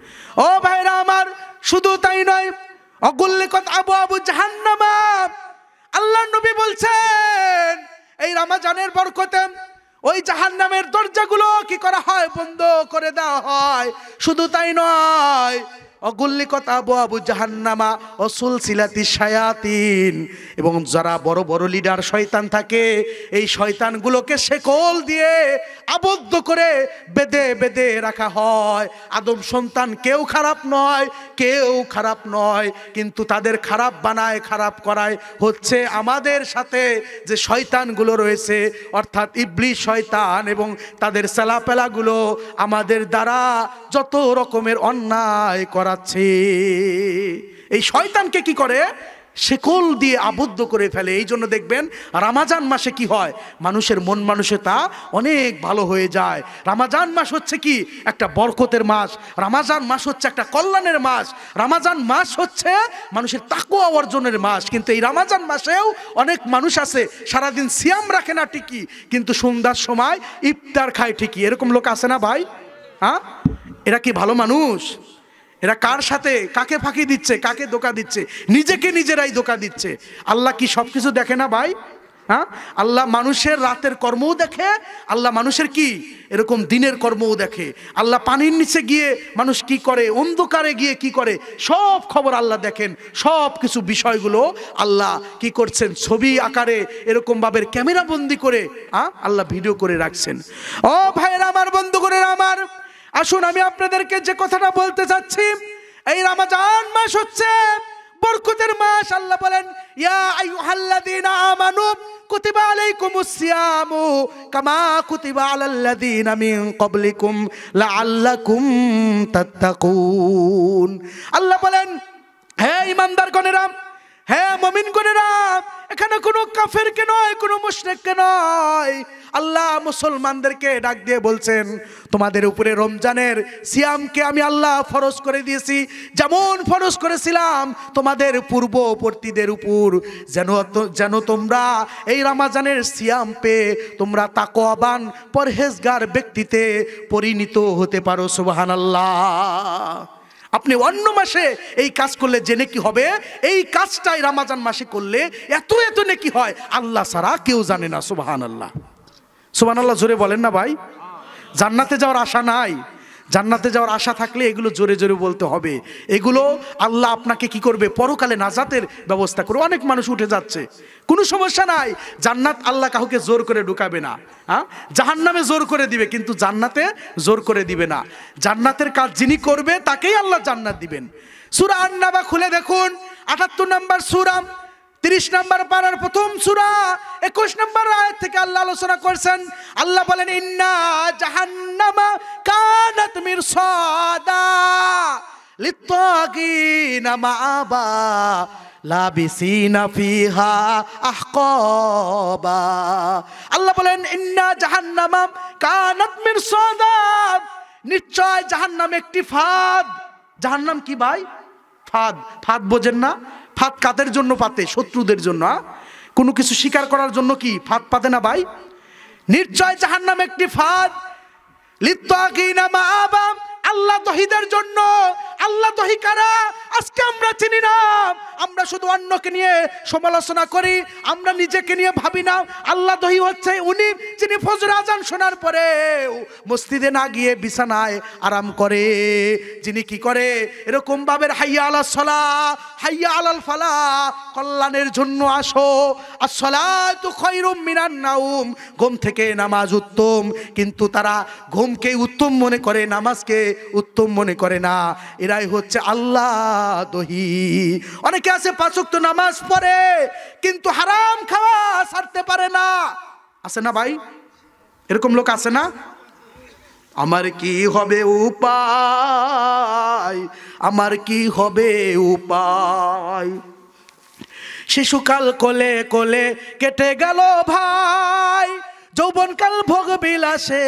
ও ভাইরা আমার, শুধু তাই নয়, অগুল্লিকাত আবওয়াবু জাহান্নামা, আল্লাহর নবী বলছেন এই রমজানের বরকতে ওই জাহান্নামের দরজাগুলো কি করা হয়? বন্ধ করে দেওয়া হয়। শুধু তাই নয়, অগুল্লিকাত আবওয়াবু জাহান্নামা ওয়া সুলসিলাতি শায়াতিন, এবং যারা বড় বড় লিডার শয়তান থাকে, এই শয়তানগুলোকে শেকল দিয়ে আবদ্ধ করে বেঁধে বেঁধে রাখা হয়। আদম সন্তান কেউ খারাপ নয়, কেউ খারাপ নয়, কিন্তু তাদের খারাপ বানায়, খারাপ করায় হচ্ছে আমাদের সাথে যে শয়তানগুলো রয়েছে, অর্থাৎ ইবলিস শয়তান এবং তাদের চেলাপেলাগুলো আমাদের দ্বারা যত রকমের অন্যায় করাচ্ছে। এই শয়তানকে কি করে? শেকল দিয়ে আবদ্ধ করে ফেলে। এই জন্য দেখবেন রমজান মাসে কি হয়, মানুষের মন মানসিকতা অনেক ভালো হয়ে যায়। রমজান মাস হচ্ছে কি একটা বরকতের মাস, রমজান মাস হচ্ছে একটা কল্যাণের মাস, রমজান মাস হচ্ছে মানুষের তাকওয়া অর্জনের মাস। কিন্তু এই রমজান মাসেও অনেক মানুষ আছে সারাদিন সিয়াম রাখে না ঠিকই, কিন্তু সন্ধ্যার সময় ইফতার খায় ঠিকই। এরকম লোক আছে না ভাই? হ্যাঁ, এরা কি ভালো মানুষ? এরা কার সাথে কাকে ফাঁকি দিচ্ছে, কাকে ধোঁকা দিচ্ছে? নিজেকে নিজেরাই ধোঁকা দিচ্ছে। আল্লাহ কি সব কিছু দেখে না ভাই? হ্যাঁ, আল্লাহ মানুষের রাতের কর্মও দেখে, আল্লাহ মানুষের কি এরকম দিনের কর্মও দেখে। আল্লাহ পানির নিচে গিয়ে মানুষ কি করে, অন্ধকারে গিয়ে কি করে, সব খবর আল্লাহ দেখেন। সব কিছু বিষয়গুলো আল্লাহ কি করছেন, ছবি আকারে এরকম ভাবে ক্যামেরা বন্দি করে আল্লাহ ভিডিও করে রাখছেন। ও ভাইরা আমার, বন্ধু করে আমার, আসুন আমি আপনাদেরকে যে কথাটা বলতে চাচ্ছি, এই রমজান মাস হচ্ছে বরকতের মাস। আল্লাহ বলেন, ইয়া আইয়ুহাল্লাযীনা আমানু কুতিবা আলাইকুমুস সিয়ামু কামা কুতিবা আলাল্লাযীনা মিন ক্বাবলিকুম লাআল্লাকুম তাত্তাকুন। আল্লাহ বলেন, হে ঈমানদারগণেরা, হে মুমিনগণেরা, এখানে কোনো কাফেরকে নয়, কোনো মুশরিককে নয়, আল্লাহ মুসলমানদেরকে ডাক দিয়ে বলছেন, তোমাদের উপরে রমজানের সিয়ামকে আমি আল্লাহ ফরজ করে দিয়েছি, যেমন ফরজ করেছিলাম তোমাদের পূর্ববর্তীদের উপর, যেন তোমরা এই রমজানের সিয়াম পেয়ে তোমরা তাকওয়াবান পরহেজগার ব্যক্তিতে পরিণত হতে পারো। সুবহানাল্লাহ। আপনি অন্য মাসে এই কাজ করলে যে নেকি হবে, এই কাজটাই রমজান মাসে করলে এত এত নেকি হয়, আল্লাহ ছাড়া কেউ জানে না। সুবহানাল্লাহ, সুবহানাল্লাহ জোরে বলেন না ভাই? জান্নাতে যাওয়ার আশা নাই? জান্নাতে যাওয়ার আশা থাকলে এগুলো জোরে জোরে বলতে হবে। এগুলো আল্লাহ আপনাকে কি করবে, পরকালে নাজাতের ব্যবস্থা করবে। অনেক মানুষ উঠে যাচ্ছে, কোনো সমস্যা নাই। জান্নাত আল্লাহ কাউকে জোর করে ঢুকাবে না, হ্যাঁ, জাহান্নামে জোর করে দিবে, কিন্তু জান্নাতে জোর করে দিবে না। জান্নাতের কাজ যিনি করবে তাকেই আল্লাহ জান্নাত দিবেন। সূরা আন-নাবা খুলে দেখুন, ৭৮ নম্বর সূরা, ৩০ নম্বর পারার প্রথম সূরা ২১ নম্বর আয়াত থেকে আল্লাহ আলোচনা করছেন। আল্লাহ বলেন, ইন্না জাহান্নামা কানাত মিরসাদা লিত্তাগিনা মাআবা লাবিসিনা ফিহা আহকাবা। আল্লাহ বলেন, ইন্না জাহান্নামা কানাত মিরসাদা, নিশ্চয় জাহান্নাম একটি ফাঁদ। জাহান্নাম কি ভাই? ফাঁদ। ফাঁদ বোঝেন না? ফাঁদ কাদের জন্য পাতে? শত্রুদের জন্য। কোনো কিছু স্বীকার করার জন্য কি ফাঁদ পাতে না ভাই? নিশ্চয় জাহান্নাম একটি ফাঁদ, লিত্তাগিনা মাআবা, আল্লাহ দহিদের জন্য। আল্লাহ দহি কারা আজকে আমরা চিনি না। আমরা শুধু অন্যকে নিয়ে সমালোচনা করি, আমরা নিজেকে নিয়ে ভাবি না। আল্লাহ দহি হচ্ছে উনি যিনি ফজর আজান শোনার পরে মসজিদে না গিয়ে বিছানায় আরাম করে, যিনি কি করে এরকম ভাবে হাইয়া আলাস সালাহ হাইয়া আলাল ফালাহ, কল্যাণের জন্য আসো, আস-সালাতু খায়রুম মিনান নাওম, ঘুম থেকে নামাজ উত্তম। কিন্তু তারা ঘুমকে উত্তম মনে করে, নামাজকে উত্তম মনে করে না। এরাই হচ্ছে আল্লাহ দহি। অনেকে আছে ৫ ওয়াক্ত নামাজ পড়ে কিন্তু হারাম খাওয়া ছাড়তে পারে না। আছে না ভাই? এরকম লোক আছে না? আমার কি হবে উপায়, আমার কি হবে উপায়, শিশুকাল কোলে কোলে কেটে গেল ভাই, যৌবনকাল ভোগ বিলাসে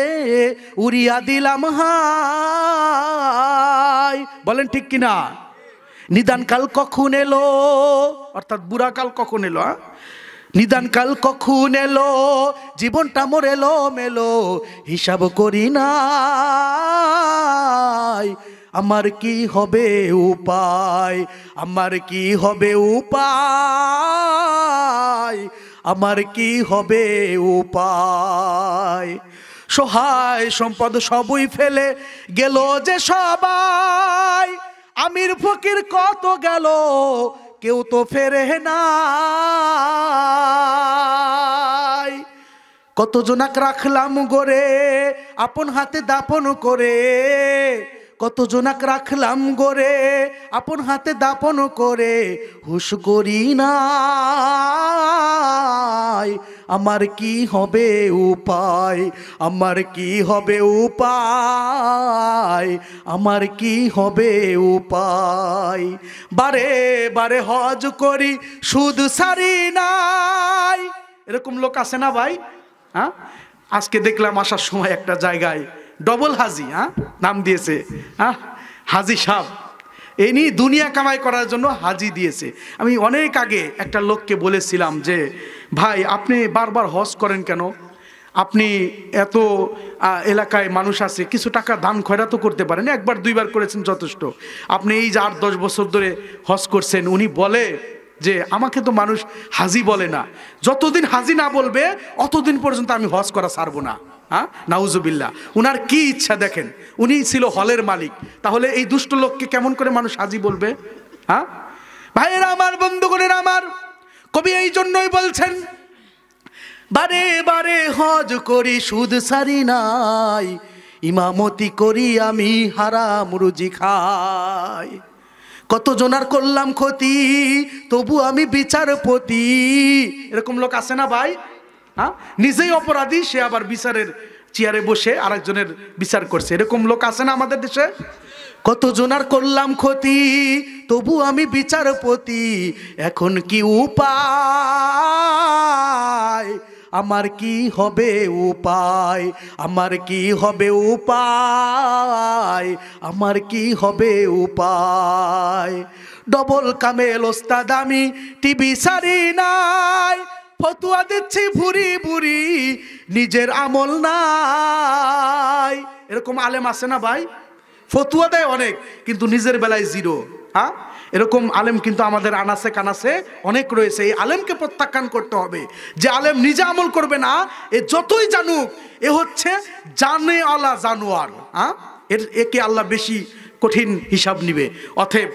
উড়িয়া দিলাম হাই। বলেন ঠিক কিনা? নিদানকাল কখন এলো, অর্থাৎ বুড়াকাল কখন এলো? নিদানকাল কখন এলো, জীবনটা মোর এলো মেলো, হিসাব করি না আমার কি হবে উপায়, আমার কি হবে উপায়, আমার কি হবে উপায়। সহায় সম্পদ সবই ফেলে গেল যে সবাই, আমির ফকির কত গেল কেউ তো ফেরে না। কত জনাক রাখলাম গরে আপন হাতে দাপন করে, কত জনাক রাখলাম গরে আপন হাতে দাপন করে, হুশ করি না আমার কি হবে উপায়, আমার কি হবে উপায়, আমার কি হবে উপায়, বারে বারে হজ করি সুদ সারি নাই। এরকম লোক আছে না ভাই? হ্যাঁ, আজকে দেখলাম আসার সময় একটা জায়গায় ডবল হাজি, নাম দিয়েছে, হাজি সাহেব। এনি দুনিয়া কামাই করার জন্য হাজি দিয়েছে। আমি অনেক আগে একটা লোককে বলেছিলাম যে ভাই আপনি বারবার হজ করেন কেন? আপনি এত এলাকায় মানুষ আছে, কিছু টাকা দান খয়রাত তো করতে পারেন, একবার দুইবার করেছেন যথেষ্ট। আপনি এই যে 8-10 বছর ধরে হজ করছেন। উনি বলে যে আমাকে তো মানুষ হাজি বলে না, যতদিন হাজি না বলবে অতদিন পর্যন্ত আমি হজ করা ছাড়বো না। নাউজুবিল্লাহ। উনার কি ইচ্ছা দেখেন, উনি ছিল হলের মালিক, তাহলে এই দুষ্ট লোককে কেমন করে মানুষ হাজি বলবে? ভাইয়েরা আমার, বন্ধুগণেরা আমার, কবি এই জন্যই বলছেন বারে বারে হজ করি সুদ সারি নাই, ইমামতি করি আমি হারাম রুজি খাই, কত জনার করলাম ক্ষতি তবু আমি বিচারপতি। এরকম লোক আছে না ভাই? নিজেই অপরাধী, সে আবার বিচারের চেয়ারে বসে আরেকজনের বিচার করছে। এরকম লোক আছে না আমাদের দেশে? কত জনার করলাম ক্ষতি তবু আমি বিচারপতি, এখন কি উপায়, আমার কি হবে উপায়, আমার কি হবে উপায়, আমার কি হবে উপায়, ডবল কামেল ওস্তাদ আমি টিভি সারি নাই, ফতুয়া দিচ্ছি ভুরি ভুরি নিজের আমল নাই। এরকম আলেম আছে না ভাই? ফতুয়া দেয় অনেক কিন্তু নিজের বেলায় জিরো। এরকম আলেম কিন্তু আমাদের আনাসে কানাসে অনেক রয়েছে। এই আলেমকে প্রত্যাখ্যান করতে হবে। যে আলেম নিজে আমল করবে না, এ যতই জানুক এ হচ্ছে জানে আলা জানোয়ার। একে আল্লাহ বেশি কঠিন হিসাব নিবে। অতএব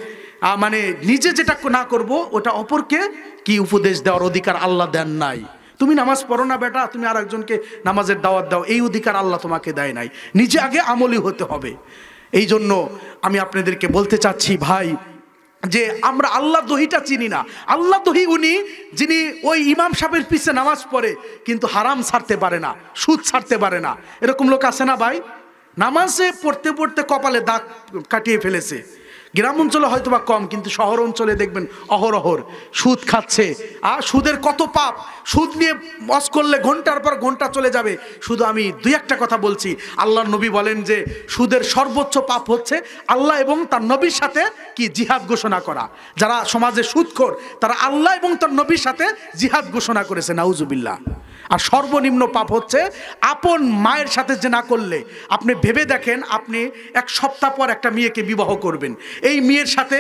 মানে নিজে যেটা না করব ওটা অপরকে কি উপদেশ দেওয়ার অধিকার আল্লাহ দেন নাই। তুমি নামাজ পড়ো না বেটা, তুমি আর একজনকে নামাজের দাওয়াত দাও, এই অধিকার আল্লাহ তোমাকে দেয় নাই। নিজে আগে আমলি হতে হবে। এই জন্য আমি আপনাদেরকে বলতে চাচ্ছি ভাই, যে আমরা আল্লাহ দহিটা চিনি না। আল্লাহ দহি উনি যিনি ওই ইমাম সাহেবের পিছে নামাজ পড়ে কিন্তু হারাম ছাড়তে পারে না, সুদ ছাড়তে পারে না। এরকম লোক আছে না ভাই? নামাজে পড়তে পড়তে কপালে দাগ কাটিয়ে ফেলেছে। গ্রাম অঞ্চলে হয়তো বা কম, কিন্তু শহর অঞ্চলে দেখবেন অহরহর সুদ খাচ্ছে। সুদের কত পাপ! সুদ নিয়ে ওয়াজ করলে ঘন্টার পর ঘন্টা চলে যাবে। শুধু আমি দুই একটা কথা বলছি। আল্লাহর নবী বলেন যে সুদের সর্বোচ্চ পাপ হচ্ছে আল্লাহ এবং তার নবীর সাথে কি জিহাদ ঘোষণা করা। যারা সমাজে সুদখোর তারা আল্লাহ এবং তার নবীর সাথে জিহাদ ঘোষণা করেছে, নাউজুবিল্লাহ। আর সর্বনিম্ন পাপ হচ্ছে আপন মায়ের সাথে জেনা করলে। আপনি ভেবে দেখেন, আপনি এক সপ্তাহ পর একটা মেয়েকে বিবাহ করবেন, এই মেয়ের সাথে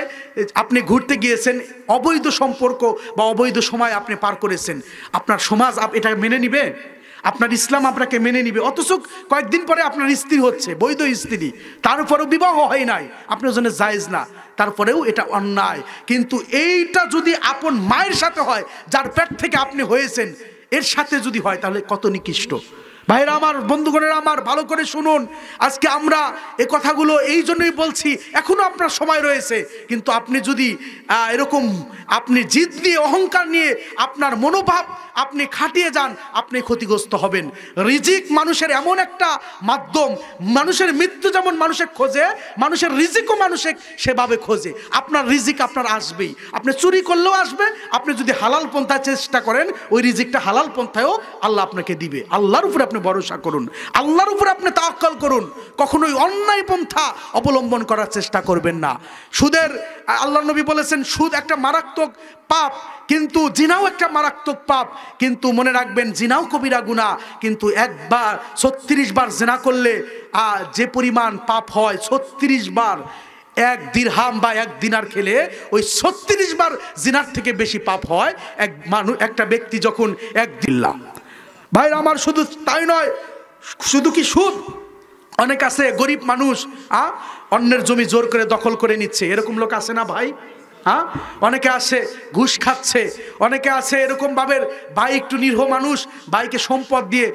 আপনি ঘুরতে গিয়েছেন, অবৈধ সম্পর্ক বা অবৈধ সময় আপনি পার করেছেন। আপনার সমাজ এটা মেনে নিবে? আপনার ইসলাম আপনাকে মেনে নিবে? অথচ কয়েকদিন পরে আপনার স্ত্রী হচ্ছে, বৈধ স্ত্রী, তারপরেও বিবাহ হয় নাই, আপনার জন্য জায়েজ না, তারপরেও এটা অন্যায়। কিন্তু এইটা যদি আপন মায়ের সাথে হয়, যার পেট থেকে আপনি হয়েছেন, এর সাথে যদি হয় তাহলে কত নিকৃষ্ট। ভাইরা আমার, বন্ধুগণেরা আমার, ভালো করে শুনুন। আজকে আমরা এ কথাগুলো এই জন্যই বলছি, এখনো আপনার সময় রয়েছে। কিন্তু আপনি যদি এরকম আপনি জিদ নিয়ে, অহংকার নিয়ে আপনার মনোভাব আপনি খাটিয়ে যান, আপনি ক্ষতিগ্রস্ত হবেন। রিজিক মানুষের এমন একটা মাধ্যম, মানুষের মৃত্যু যেমন মানুষের খোঁজে, মানুষের রিজিকও মানুষের সেভাবে খোঁজে। আপনার রিজিক আপনার আসবেই, আপনি চুরি করলেও আসবে। আপনি যদি হালাল পন্থায় চেষ্টা করেন, ওই রিজিকটা হালাল পন্থায়ও আল্লাহ আপনাকে দিবে। আল্লাহর উপরে আপনি ভরসা করুন, আল্লাহর উপরে আপনি তাওয়াক্কুল করুন। কখনোই অন্যায় পন্থা অবলম্বন করার চেষ্টা করবেন না। সুদের আল্লাহর নবী বলেছেন সুদ একটা মারাত্মক পাপ, কিন্তু জিনাও একটা মারাত্মক পাপ। কিন্তু মনে রাখবেন, জিনাও কবিরা গুনাহ, কিন্তু একবার 36 বার জিনা করলে যে পরিমাণ পাপ হয়, 36 বার এক দিরহাম বা এক দিনার খেলে ওই 36 বার জিনার থেকে বেশি পাপ হয় একটা ব্যক্তি যখন এক দিল্লা। ভাইরা আমার, শুধু তাই নয়, শুধু কি সুদ, অনেক আছে গরিব মানুষ অন্যের জমি জোর করে দখল করে নিচ্ছে। এরকম লোক আছে না ভাই? অনেকে আছে ঘুষ খাচ্ছে, অনেকে আছে এরকম ভাবে ভাই একটু নিরীহ মানুষ, ভাইকে সম্পদ দিয়ে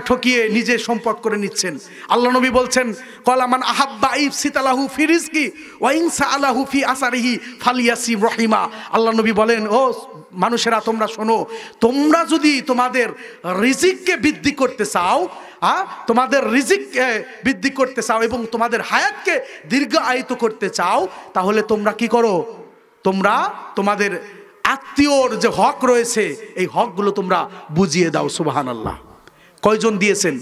ঠকিয়ে নিজে সম্পদ করে নিচ্ছেন। আল্লাহ নবী বলছেন, ক্বালা মান আহাব্বা ইফসিতালাহু ফি রিজকি ওয়া ইনসা আলাহু ফি আসারিহি ফালিয়াসিম রহিমা। আল্লাহ নবী বলেন, ও মানুষেরা তোমরা শোনো, তোমরা যদি তোমাদের রিজিককে বৃদ্ধি করতে চাও, তোমাদের রিজিককে বৃদ্ধি করতে চাও এবং তোমাদের হায়াতকে দীর্ঘায়িত করতে চাও, তাহলে তোমরা কি করো? তোমরা তোমাদের আত্মীয়র যে হক রয়েছে এই হকগুলো তোমরা বুঝিয়ে দাও। সুবহানাল্লাহ। কয়জন দিয়েছেন?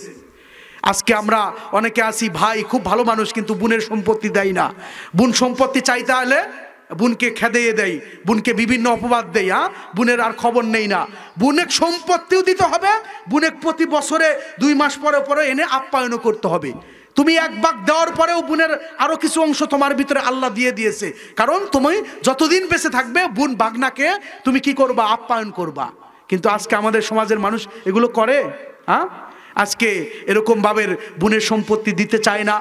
আজকে আমরা অনেকে আছি, ভাই খুব ভালো মানুষ কিন্তু বোনের সম্পত্তি দেয় না। বোন সম্পত্তি চাইতে হলে বোনকে খেদিয়ে দেয়, বোনকে বিভিন্ন অপবাদ দেয়, বোনের আর খবর নেই না। বোনের সম্পত্তিও দিতে হবে, বোনের প্রতি বছরে 2 মাস পরে পরে এনে আপ্যায়নও করতে হবে। তুমি এক ভাগ দেওয়ার পরেও বোনের আরো কিছু অংশ তোমার ভিতরে আল্লাহ দিয়ে দিয়েছে, কারণ তুমি যতদিন বেঁচে থাকবে বোন বাগনাকে তুমি কি করবা? আপ্যায়ন করবা। কিন্তু আজকে আমাদের সমাজের মানুষ এগুলো করে। আজকে এরকম ভাবের বোনের সম্পত্তি দিতে চায় না,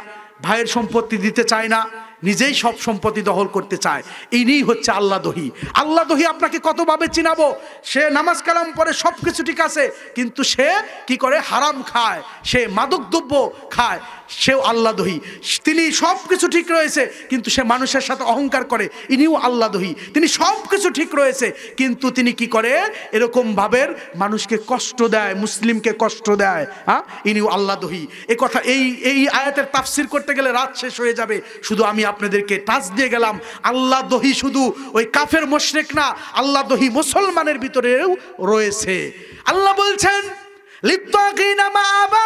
ভাইয়ের সম্পত্তি দিতে চায় না, নিজেই সব সম্পত্তি দখল করতে চায়। ইনিই হচ্ছে আল্লাহদহি। আল্লাহদহি আপনাকে কতভাবে চিনাবো? সে নামাজ কালাম পড়ে, সব কিছু ঠিক আছে, কিন্তু সে কি করে? হারাম খায়, সে মাদক দ্রব্য খায়, সেও আল্লাহদহি। তিনি সব কিছু ঠিক রয়েছে কিন্তু সে মানুষের সাথে অহংকার করে, ইনিও আল্লাহদহি। তিনি সব কিছু ঠিক রয়েছে কিন্তু তিনি কি করে? এরকম ভাবের মানুষকে কষ্ট দেয়, মুসলিমকে কষ্ট দেয়, ইনিও আল্লাহদহি। এ কথা এই আয়াতের তাফসির করতে গেলে রাত শেষ হয়ে যাবে। শুধু আমি আপনাদেরকে টাচ দিয়ে গেলাম, আল্লাহদহি শুধু ওই কাফের মুশরিক না, আল্লাহদহি মুসলমানের ভিতরেও রয়েছে। আল্লাহ বলছেন, লিত্তাগিনা মাআবা,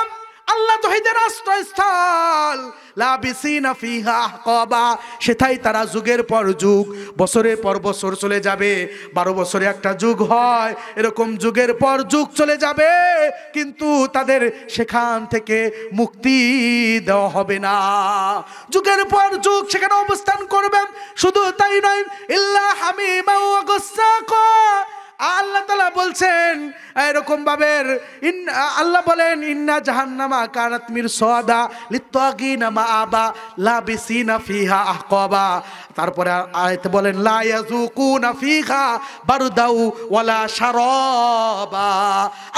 আল্লাহদহিদের আশ্রয়স্থল, লাবিসিনা ফিহা আহকাবা, সেটাই তারা যুগের পর যুগ, বছরের পর বছর চলে যাবে। 12 বছরে একটা যুগ হয়, এরকম যুগের পর যুগ চলে যাবে, কিন্তু তাদের সেখান থেকে মুক্তি দেওয়া হবে না। যুগের পর যুগ সেখানে অবস্থান করবেন। শুধু তাই নয়, ইল্লা হামিমা ওয়া গাসসাকা, আল্লাহ তাআলা বলছেন এরকম ভাবে, আল্লাহ বলেন, ইন্না জাহান্নামা কানাত মিরসাদা লিত্তাগিনা মাআবা লাবিসিনা ফিহা আহকাবা। তারপরে আয়াতে বলেন, লা ইয়াযুকুনা ফিহা বারদাউ ওয়ালা শারাবা।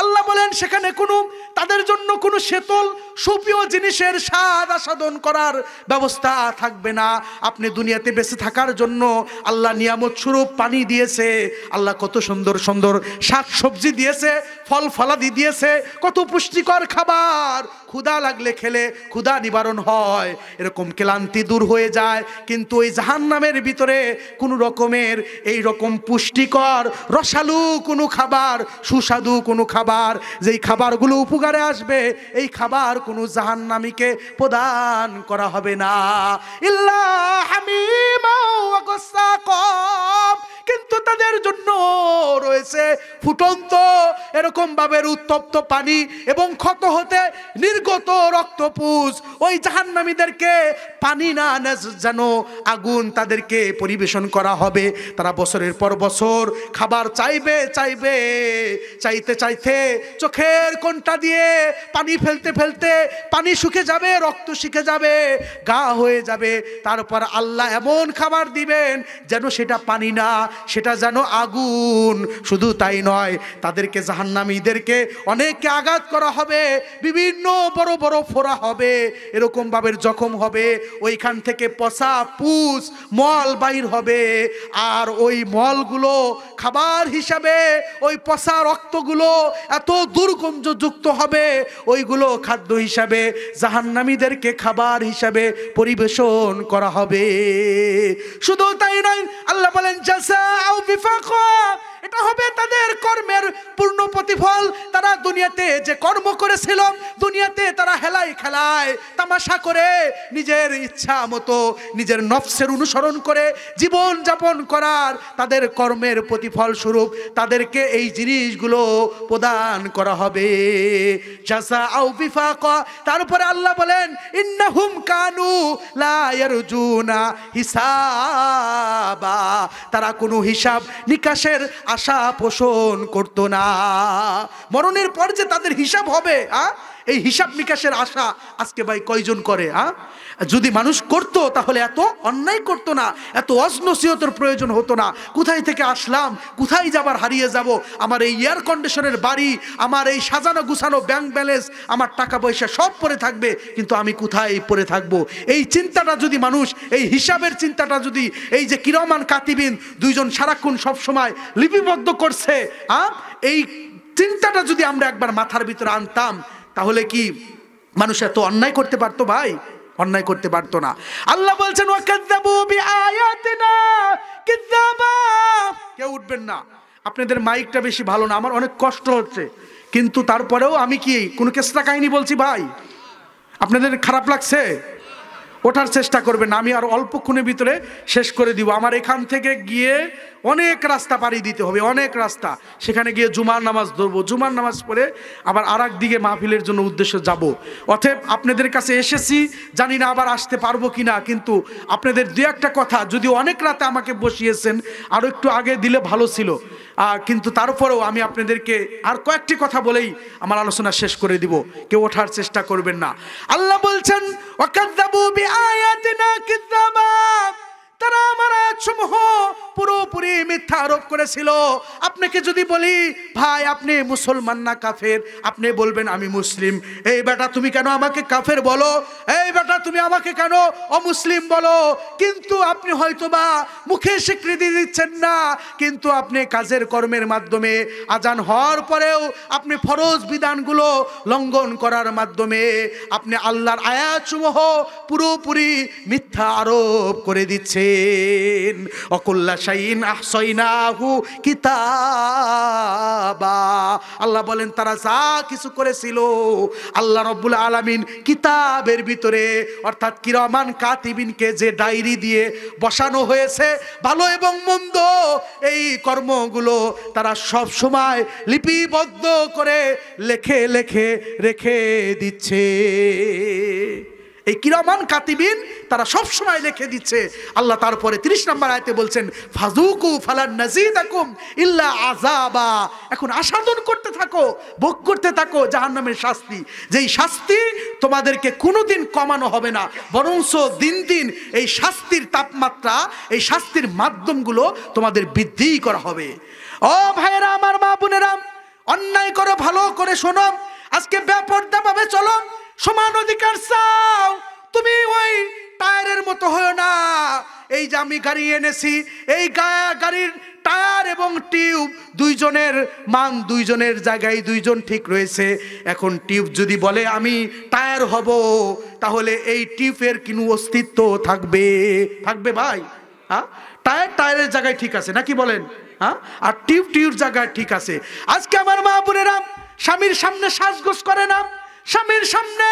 আল্লাহ বলেন সেখানে কোনো তাদের জন্য কোনো শীতল সুপ্রিয় জিনিসের স্বাদ আস্বাদন করার ব্যবস্থা থাকবে না। আপনি দুনিয়াতে বেঁচে থাকার জন্য আল্লাহ নিয়ামত স্বরূপ পানি দিয়েছে, আল্লাহ কত সুন্দর সুন্দর শাক সবজি দিয়েছে, ফল ফলাদি দিয়েছে, কত পুষ্টিকর খাবার। ক্ষুধা লাগলে খেলে ক্ষুধা নিবারণ হয়, এরকম ক্লান্তি দূর হয়ে যায়। কিন্তু ওই জাহান্নামের ভিতরে কোনো রকমের এই রকম পুষ্টিকর রসালু কোনো খাবার, সুস্বাদু কোনো খাবার, যেই খাবারগুলো উপকারে আসবে, এই খাবার কোনো জাহান্নামীকে প্রদান করা হবে না। ইল্লা হামিমা ওয়া গাসসাকা, কিন্তু তাদের জন্য রয়েছে ফুটন্ত এরকম ভাবের উত্তপ্ত পানি এবং ক্ষত হতে নির্গত রক্তপুঞ্জ। ওই জাহান্নামীদেরকে পানি না যেন আগুন তাদেরকে পরিবেশন করা হবে। তারা বছরের পর বছর খাবার চাইবে, চাইতে চাইতে চোখের কোণটা দিয়ে পানি ফেলতে ফেলতে পানি শুকে যাবে, রক্ত শুকে যাবে, গা হয়ে যাবে। তারপর আল্লাহ এমন খাবার দিবেন যেন সেটা পানি না, সেটা যেন আগুন। শুধু তাই নয়, তাদেরকে জাহান্নামীদেরকে অনেককে আঘাত করা হবে, বিভিন্ন বড় বড় ফোড়া হবে, এরকম ভাবে জখম হবে, ওইখান থেকে পচা পুষ মল বাইর হবে। আর ওই মলগুলো খাবার হিসাবে, ওই পচা রক্তগুলো এত দুর্গন্ধযুক্ত হবে, ওইগুলো খাদ্য হিসাবে জাহান্নামীদেরকে খাবার হিসাবে পরিবেশন করা হবে। শুধু তাই নয়, আল্লাহ বলেন জাযাউ বিফাকা, এটা হবে তাদের কর্মের পূর্ণ প্রতিফল। তারা দুনিয়াতে যে কর্ম করেছিল, দুনিয়াতে তারা হেলাই খেলায় তামাশা করে নিজের ইচ্ছা মতো নিজের নফসের অনুসরণ করে জীবন যাপন করার তাদের কর্মের প্রতিফল স্বরূপ তাদেরকে এই জিনিসগুলো প্রদান করা হবে। জাযাউ বিফাকা। তারপরে আল্লাহ বলেন, ইন্নাহুম কানু লা ইয়ারজুনা হিসাবা, তারা কোনো হিসাব নিকাশের আশা পোষণ করতো না। মরণের পর যে তাদের হিসাব হবে, এই হিসাব নিকাশের আশা আজকে ভাই কয়জন করে? যদি মানুষ করতো তাহলে এত অন্যায় করতো না, এত অজনসিহতের প্রয়োজন হতো না। কোথায় থেকে আসলাম, কোথায় যাবার হারিয়ে যাব, আমার এই এয়ার কন্ডিশনের বাড়ি, আমার এই সাজানো গুছানো ব্যাংক ব্যালেন্স, আমার টাকা পয়সা সব পড়ে থাকবে, কিন্তু আমি কোথায় পড়ে থাকবো? এই চিন্তাটা যদি মানুষ, এই হিসাবের চিন্তাটা যদি এই যে কিরামান কাতিবিন দুইজন সারাক্ষণ সব সময় লিপিবদ্ধ করছে, এই চিন্তাটা যদি আমরা একবার মাথার ভিতরে আনতাম, তাহলে কি মানুষ এত অন্যায় করতে পারতো? ভাই অন্যায় করতে পারতো না। আল্লাহ বলছেন ওয়াকাযযাবু বিআয়াতিনা কিযাবা। কেউ উঠবেন না, আপনাদের মাইকটা বেশি ভালো না, আমার অনেক কষ্ট হচ্ছে, কিন্তু তারপরেও আমি কি কোনো কেসটা কাহিনী বলছি ভাই? আপনাদের খারাপ লাগছে? ওঠার চেষ্টা করবেন না, আমি আর অল্পক্ষণের ভিতরে শেষ করে দিব। আমার এখান থেকে গিয়ে অনেক রাস্তা পাড়ি দিতে হবে, অনেক রাস্তা। সেখানে গিয়ে জুমার নামাজ ধরবো, জুমার নামাজ পড়ে আবার আর এক দিকে মাহফিলের জন্য উদ্দেশ্যে যাব। অতএব আপনাদের কাছে এসেছি, জানি না আবার আসতে পারবো কি না, কিন্তু আপনাদের দু একটা কথা, যদি অনেক রাতে আমাকে বসিয়েছেন, আরও একটু আগে দিলে ভালো ছিল, কিন্তু তারপরেও আমি আপনাদেরকে আর কয়েকটি কথা বলেই আমার আলোচনা শেষ করে দিব। কেউ ওঠার চেষ্টা করবেন না। আল্লাহ বলছেন ওয়াকাযযাবু বিআয়াতিনা কিযাবা, তারা আমার আয়াতসমূহ পুরোপুরি মিথ্যা আরোপ করেছিল। আপনাকে যদি বলি ভাই আপনি মুসলমান না কাফের, আপনি বলবেন আমি মুসলিম। এই বেটা তুমি কেন আমাকে কাফের বলো, এই বেটা তুমি আমাকে কেন অমুসলিম বলো? কিন্তু আপনি হয়তোবা মুখে স্বীকৃতি দিচ্ছেন না, কিন্তু আপনি কাজের কর্মের মাধ্যমে, আজান হওয়ার পরেও আপনি ফরজ বিধানগুলো লঙ্ঘন করার মাধ্যমে আপনি আল্লাহর আয়াতসমূহ পুরোপুরি মিথ্যা আরোপ করে দিচ্ছে। অকুল্লা শাইইন আহসাইনাহু কিতাবা। আল্লাহ বলেন তারা যা কিছু করেছিল আল্লাহ রাব্বুল আলামিন কিতাবের ভিতরে, অর্থাৎ কিরামান কাতিবিনকে যে ডায়েরি দিয়ে বসানো হয়েছে, ভালো এবং মন্দ এই কর্মগুলো তারা সব সময় লিপিবদ্ধ করে লেখে লেখে রেখে দিচ্ছে। এই কিরামান কাতিবিন তারা সব সময় লিখে দিচ্ছে। আল্লাহ তারপরে 30 নম্বর আয়াতে বলছেন ফাযুকু ফালান নাযিদাকুম ইল্লা আযাবা। এখন আস্বাদন করতে থাকো, ভোগ করতে থাকো জাহান্নামের শাস্তি, যেই শাস্তি তোমাদেরকে কোনোদিন কমানো হবে না, বরঞ্চ দিন দিন এই শাস্তির তাপমাত্রা, এই শাস্তির মাধ্যমগুলো তোমাদের বৃদ্ধি করা হবে। ও ভাইয়েরা আমার, মা বোনেরা, অন্যায় করে ভালো করে শোনো, আজকে বেপরদাভাবে চলো, সমান অধিকার চাও, তুমি ওই টায়ারের মতো হয়ো না। এই যে আমি গাড়ি এনেছি, এই গাড়ির টায়ার এবং টিউব দুইজনের মান দুইজনের জায়গায় দুইজন ঠিক রয়েছে। এখন টিউব যদি বলে আমি টায়ার হব, তাহলে এই টিউবের কোনো অস্তিত্ব থাকবে? থাকবে ভাই? টায়ারের জায়গায় ঠিক আছে নাকি বলেন? আর টিউব জায়গায় ঠিক আছে। আজকে আমার মা বোনেরা স্বামীর সামনে সাজগোজ করে না, স্বামীর সামনে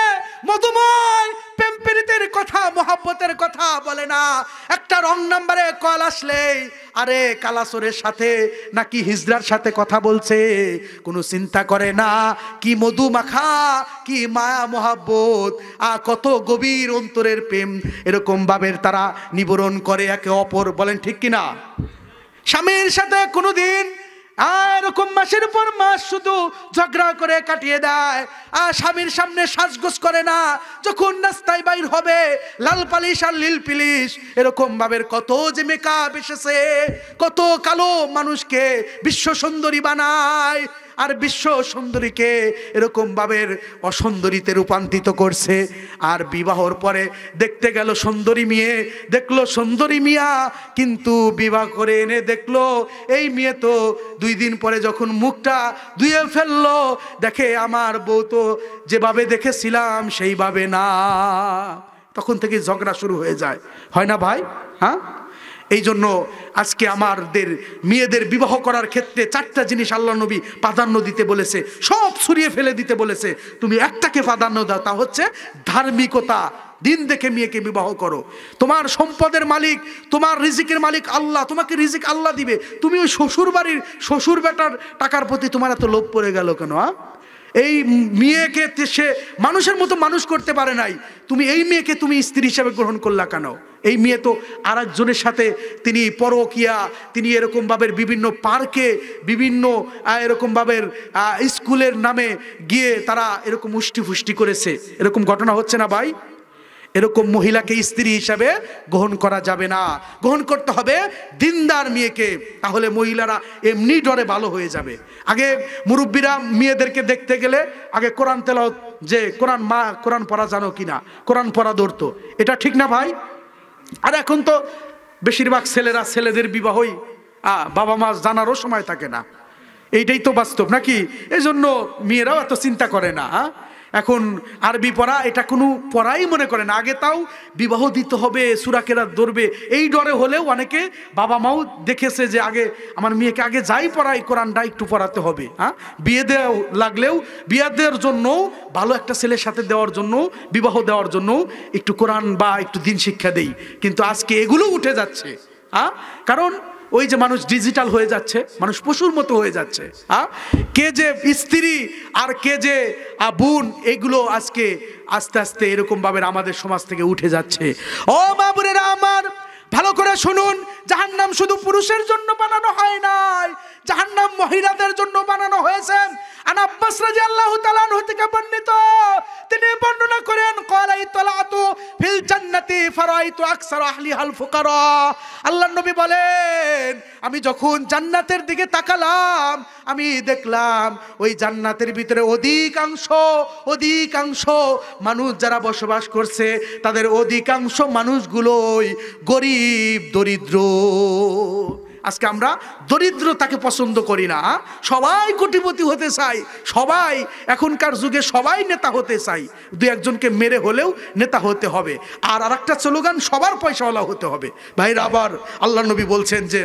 মধুময় প্রেম প্রীতির কথা, মহব্বতের কথা বলে না। একটা রং নাম্বারে কল আসলেই আরে কালাসরের সাথে নাকি হিজড়ার সাথে কথা বলছে, কোনো চিন্তা করে না কি মধু মাখা, কি মায়া মহব্বত, কত গভীর অন্তরের প্রেম, এরকম ভাবে তারা নিবরণ করে একে অপর। বলেন ঠিক কিনা? স্বামীর সাথে কোনোদিন এরকম মাসের পর মাস শুধু ঝগড়া করে কাটিয়ে দেয়, আর স্বামীর সামনে সাজগোজ করে না। যখন রাস্তায় বাইর হবে লাল পালিশ আর নীল পিলিশ, এরকম ভাবে কত যে মেকআপ এসেছে, কত কালো মানুষকে বিশ্ব সুন্দরী বানায়, আর বিশ্ব সুন্দরীকে এরকম ভাবে অসুন্দরীতে রূপান্তরিত করছে। আর বিবাহর পরে দেখতে গেল সুন্দরী মেয়ে, দেখলো সুন্দরী মিয়া, কিন্তু বিবাহ করে এনে দেখলো এই মেয়ে তো 2 দিন পরে যখন মুখটা ধুয়ে ফেললো, দেখে আমার বউ তো যেভাবে দেখেছিলাম সেইভাবে না। তখন থেকে ঝগড়া শুরু হয়ে যায়, হয় না ভাই? এই জন্য আজকে আমাদের মেয়েদের বিবাহ করার ক্ষেত্রে 4টা জিনিস আল্লাহ নবী প্রাধান্য দিতে বলেছে, সব ছড়িয়ে ফেলে দিতে বলেছে। তুমি একটাকে প্রাধান্য দাও, তা হচ্ছে ধার্মিকতা। দিন দেখে মেয়েকে বিবাহ করো। তোমার সম্পদের মালিক, তোমার রিজিকের মালিক আল্লাহ, তোমাকে রিজিক আল্লাহ দিবে। তুমি ওই শ্বশুর বাড়ির শ্বশুর বেটার টাকার প্রতি তোমার এত লোভ পড়ে গেল কেন? এই মেয়েকে সে মানুষের মতো মানুষ করতে পারে নাই, তুমি এই মেয়েকে তুমি স্ত্রী হিসেবে গ্রহণ করলা কেন? এই মেয়ে তো আর একজনের সাথে তিনি পরকিয়া, তিনি এরকম ভাবে বিভিন্ন পার্কে, বিভিন্ন এরকম ভাবে স্কুলের নামে গিয়ে তারা এরকম উষ্টি ফুষ্টি করেছে। এরকম ঘটনা হচ্ছে না ভাই? এরকম মহিলাকে স্ত্রী হিসাবে গ্রহণ করা যাবে না, গ্রহণ করতে হবে দিনদার মেয়েকে, তাহলে মহিলারা এমনি ডরে ভালো হয়ে যাবে। আগে মুরব্বীরা মেয়েদেরকে দেখতে গেলে আগে কোরআন তেলাওয়াত, যে কোরআন পড়া জানো কিনা, কোরআন পড়া ধরতো, এটা ঠিক না ভাই? আর এখন তো বেশিরভাগ ছেলেরা ছেলেদের বিবাহই বাবা মা জানারও সময় থাকে না। এইটাই তো বাস্তব নাকি? এই জন্য মেয়েরাও এত চিন্তা করে না। এখন আরবি পড়া এটা কোনো পড়াই মনে করে না। আগে তাও বিবাহ দিতে হবে, সূরা কেরাত ধরবে, এই ডরে হলেও অনেকে বাবা মাও দেখেছে যে আগে আমার মেয়েকে আগে যাই পড়াই কোরআনটা একটু পড়াতে হবে। বিয়ে দেওয়া লাগলেও বিয়ে দেওয়ার জন্য, ভালো একটা ছেলের সাথে দেওয়ার জন্য, বিবাহ দেওয়ার জন্য একটু কোরআন বা একটু দিন শিক্ষা দেই। কিন্তু আজকে এগুলো উঠে যাচ্ছে। কারণ ওই যে মানুষ ডিজিটাল হয়ে যাচ্ছে, মানুষ পশুর মতো হয়ে যাচ্ছে। কে যে স্ত্রী আর কে যে বোন, এগুলো আজকে আস্তে আস্তে এরকম ভাবে আমাদের সমাজ থেকে উঠে যাচ্ছে। ও মা বোনেরা আমার, ভালো করে শুনুন, জাহান্নাম শুধু পুরুষের জন্য বানানো হয় নাই, জাহান্নাম মহিলাদের জন্য বানানো হয়েছে। আন আব্বাস রাদিয়াল্লাহু তাআলা আনহু থেকে বর্ণিত, তিনি বর্ণনা করেন, ক্বালা ইতলাতু ফিল জান্নাতি ফারাইতু আকসার আহলিহাল ফুকারা। আল্লাহর নবী বলেন, আমি যখন জান্নাতের দিকে তাকালাম, আমি দেখলাম ওই জান্নাতের ভিতরে অধিকাংশ মানুষ যারা বসবাস করছে, তাদের অধিকাংশ মানুষগুলোই গরিব দরিদ্র। আজকে আমরা দরিদ্রতাকে পছন্দ করি না, সবাই কোটিপতি হতে চাই, সবাই এখনকার যুগে সবাই নেতা হতে চাই, দু একজনকে মেরে হলেও নেতা হতে হবে। আর আরেকটা স্লোগান, সবার পয়সাওয়ালা হতে হবে। ভাইরা, আবার আল্লাহ নবী বলছেন যে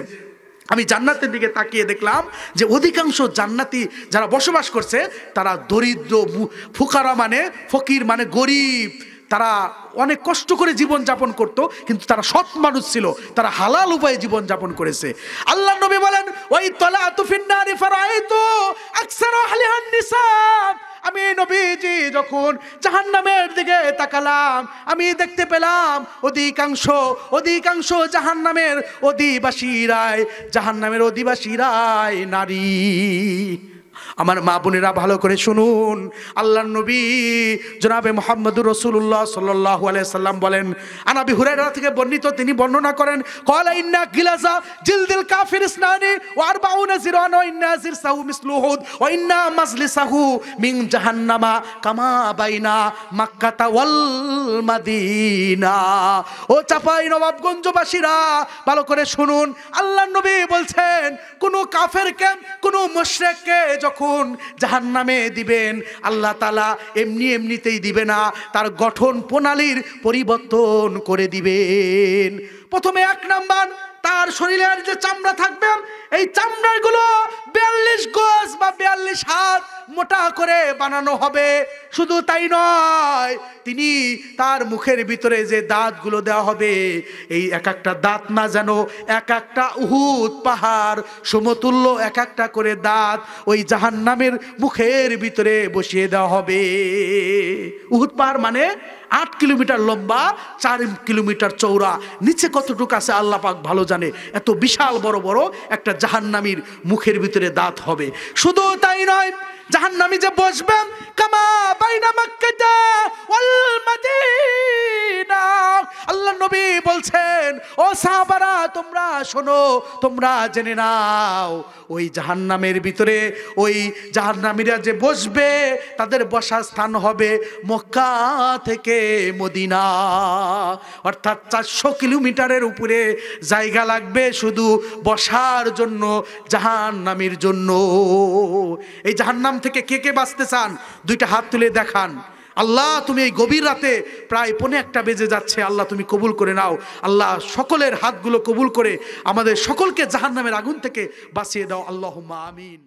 আমি জান্নাতের দিকে তাকিয়ে দেখলাম যে অধিকাংশ জান্নাতি যারা বসবাস করছে তারা দরিদ্র, ফুকারা মানে ফকির মানে গরিব, তারা অনেক কষ্ট করে জীবন যাপন করত, কিন্তু তারা সৎ মানুষ ছিল, তারা হালাল উপায়ে জীবন যাপন করেছে। আল্লাহ নবী বলেন, ওই তলাতু ফিন্নারি ফারাইতু আকসার আহলিহান নিসা। আমি নবীজি যখন জাহান্নামের দিকে তাকালাম, আমি দেখতে পেলাম অধিকাংশ জাহান্নামের অধিবাসীরাই নারী। আমার মা বোনেরা ভালো করে শুনুন, আল্লাহর নবী জনাবে মুহাম্মদুর রাসূলুল্লাহ সাল্লাল্লাহু আলাইহি সাল্লাম বলেন, আবু হুরায়রা থেকে বর্ণিত, তিনি বর্ণনা করেন, ক্বালা ইন্না গিলাজা জিলদিল কাফির ইসনানি ওয়া আরবাউনা জিরান ওয়া ইন্না জিরসাহু মিসলু উহুদ ওয়া ইন্না মাজলিসাহু মিন জাহান্নামা কামা বাইনা মাক্কাতা ওয়াল মাদিনা। ও চাপাই নবাবগঞ্জবাসীরা ভালো করে শুনুন, আল্লাহর নবী বলছেন, কোন কাফেরকে, কোন মুশরিককে যখন জাহান্নামে দিবেন, আল্লাহ তাআলা এমনিতেই দিবে না, তার গঠন প্রণালীর পরিবর্তন করে দিবেন। প্রথমে 1 নাম্বার, তার শরীরের যে চামড়া থাকবে, এই চামড়াগুলো 42 গজ বা 42 হাত মোটা করে বানানো হবে। শুধু তাই নয়, তিনি তার মুখের ভিতরে যে দাঁতগুলো দেওয়া হবে, এই এক একটা দাঁত না যেন এক একটা উহুদ পাহাড় সমতুল্য এক একটা করে দাঁত ওই জাহান্নামের মুখের ভিতরে বসিয়ে দেওয়া হবে। উহুদ পাহাড় মানে 8 কিলোমিটার লম্বা, 4 কিলোমিটার চওড়া, নিচে কতটুকু আছে আল্লাহ পাক ভালো জানে। এত বিশাল বড় বড় একটা জাহান্নামীর মুখের ভিতরে দাঁত হবে। শুধু তাই নয়, জাহান্নামী যে বসবেন কামা বাইনা মাক্কাতা ওয়াল মাদিনা। আল্লাহ নবী বলছেন, ও সাহাবারা তোমরা শোনো, তোমরা জেনে নাও, ওই জাহান্নামের ভিতরে ওই জাহান্নামীরা যে বসবে, তাদের বসার স্থান হবে মক্কা থেকে মদিনা, অর্থাৎ 400 কিলোমিটারের উপরে জায়গা লাগবে শুধু বসার জন্য, জাহান্নামীর জন্য। এই জাহান্নাম থেকে কে কে বাঁচতে চান? 2টা হাত তুলে দেখান। আল্লাহ, তুমি এই গভীর রাতে প্রায় 1:45 বেজে যাচ্ছে, আল্লাহ তুমি কবুল করে নাও। আল্লাহ সকলের হাতগুলো কবুল করে আমাদের সকলকে জাহান্নামের আগুন থেকে বাঁচিয়ে দাও। আল্লাহুম্মা আমিন।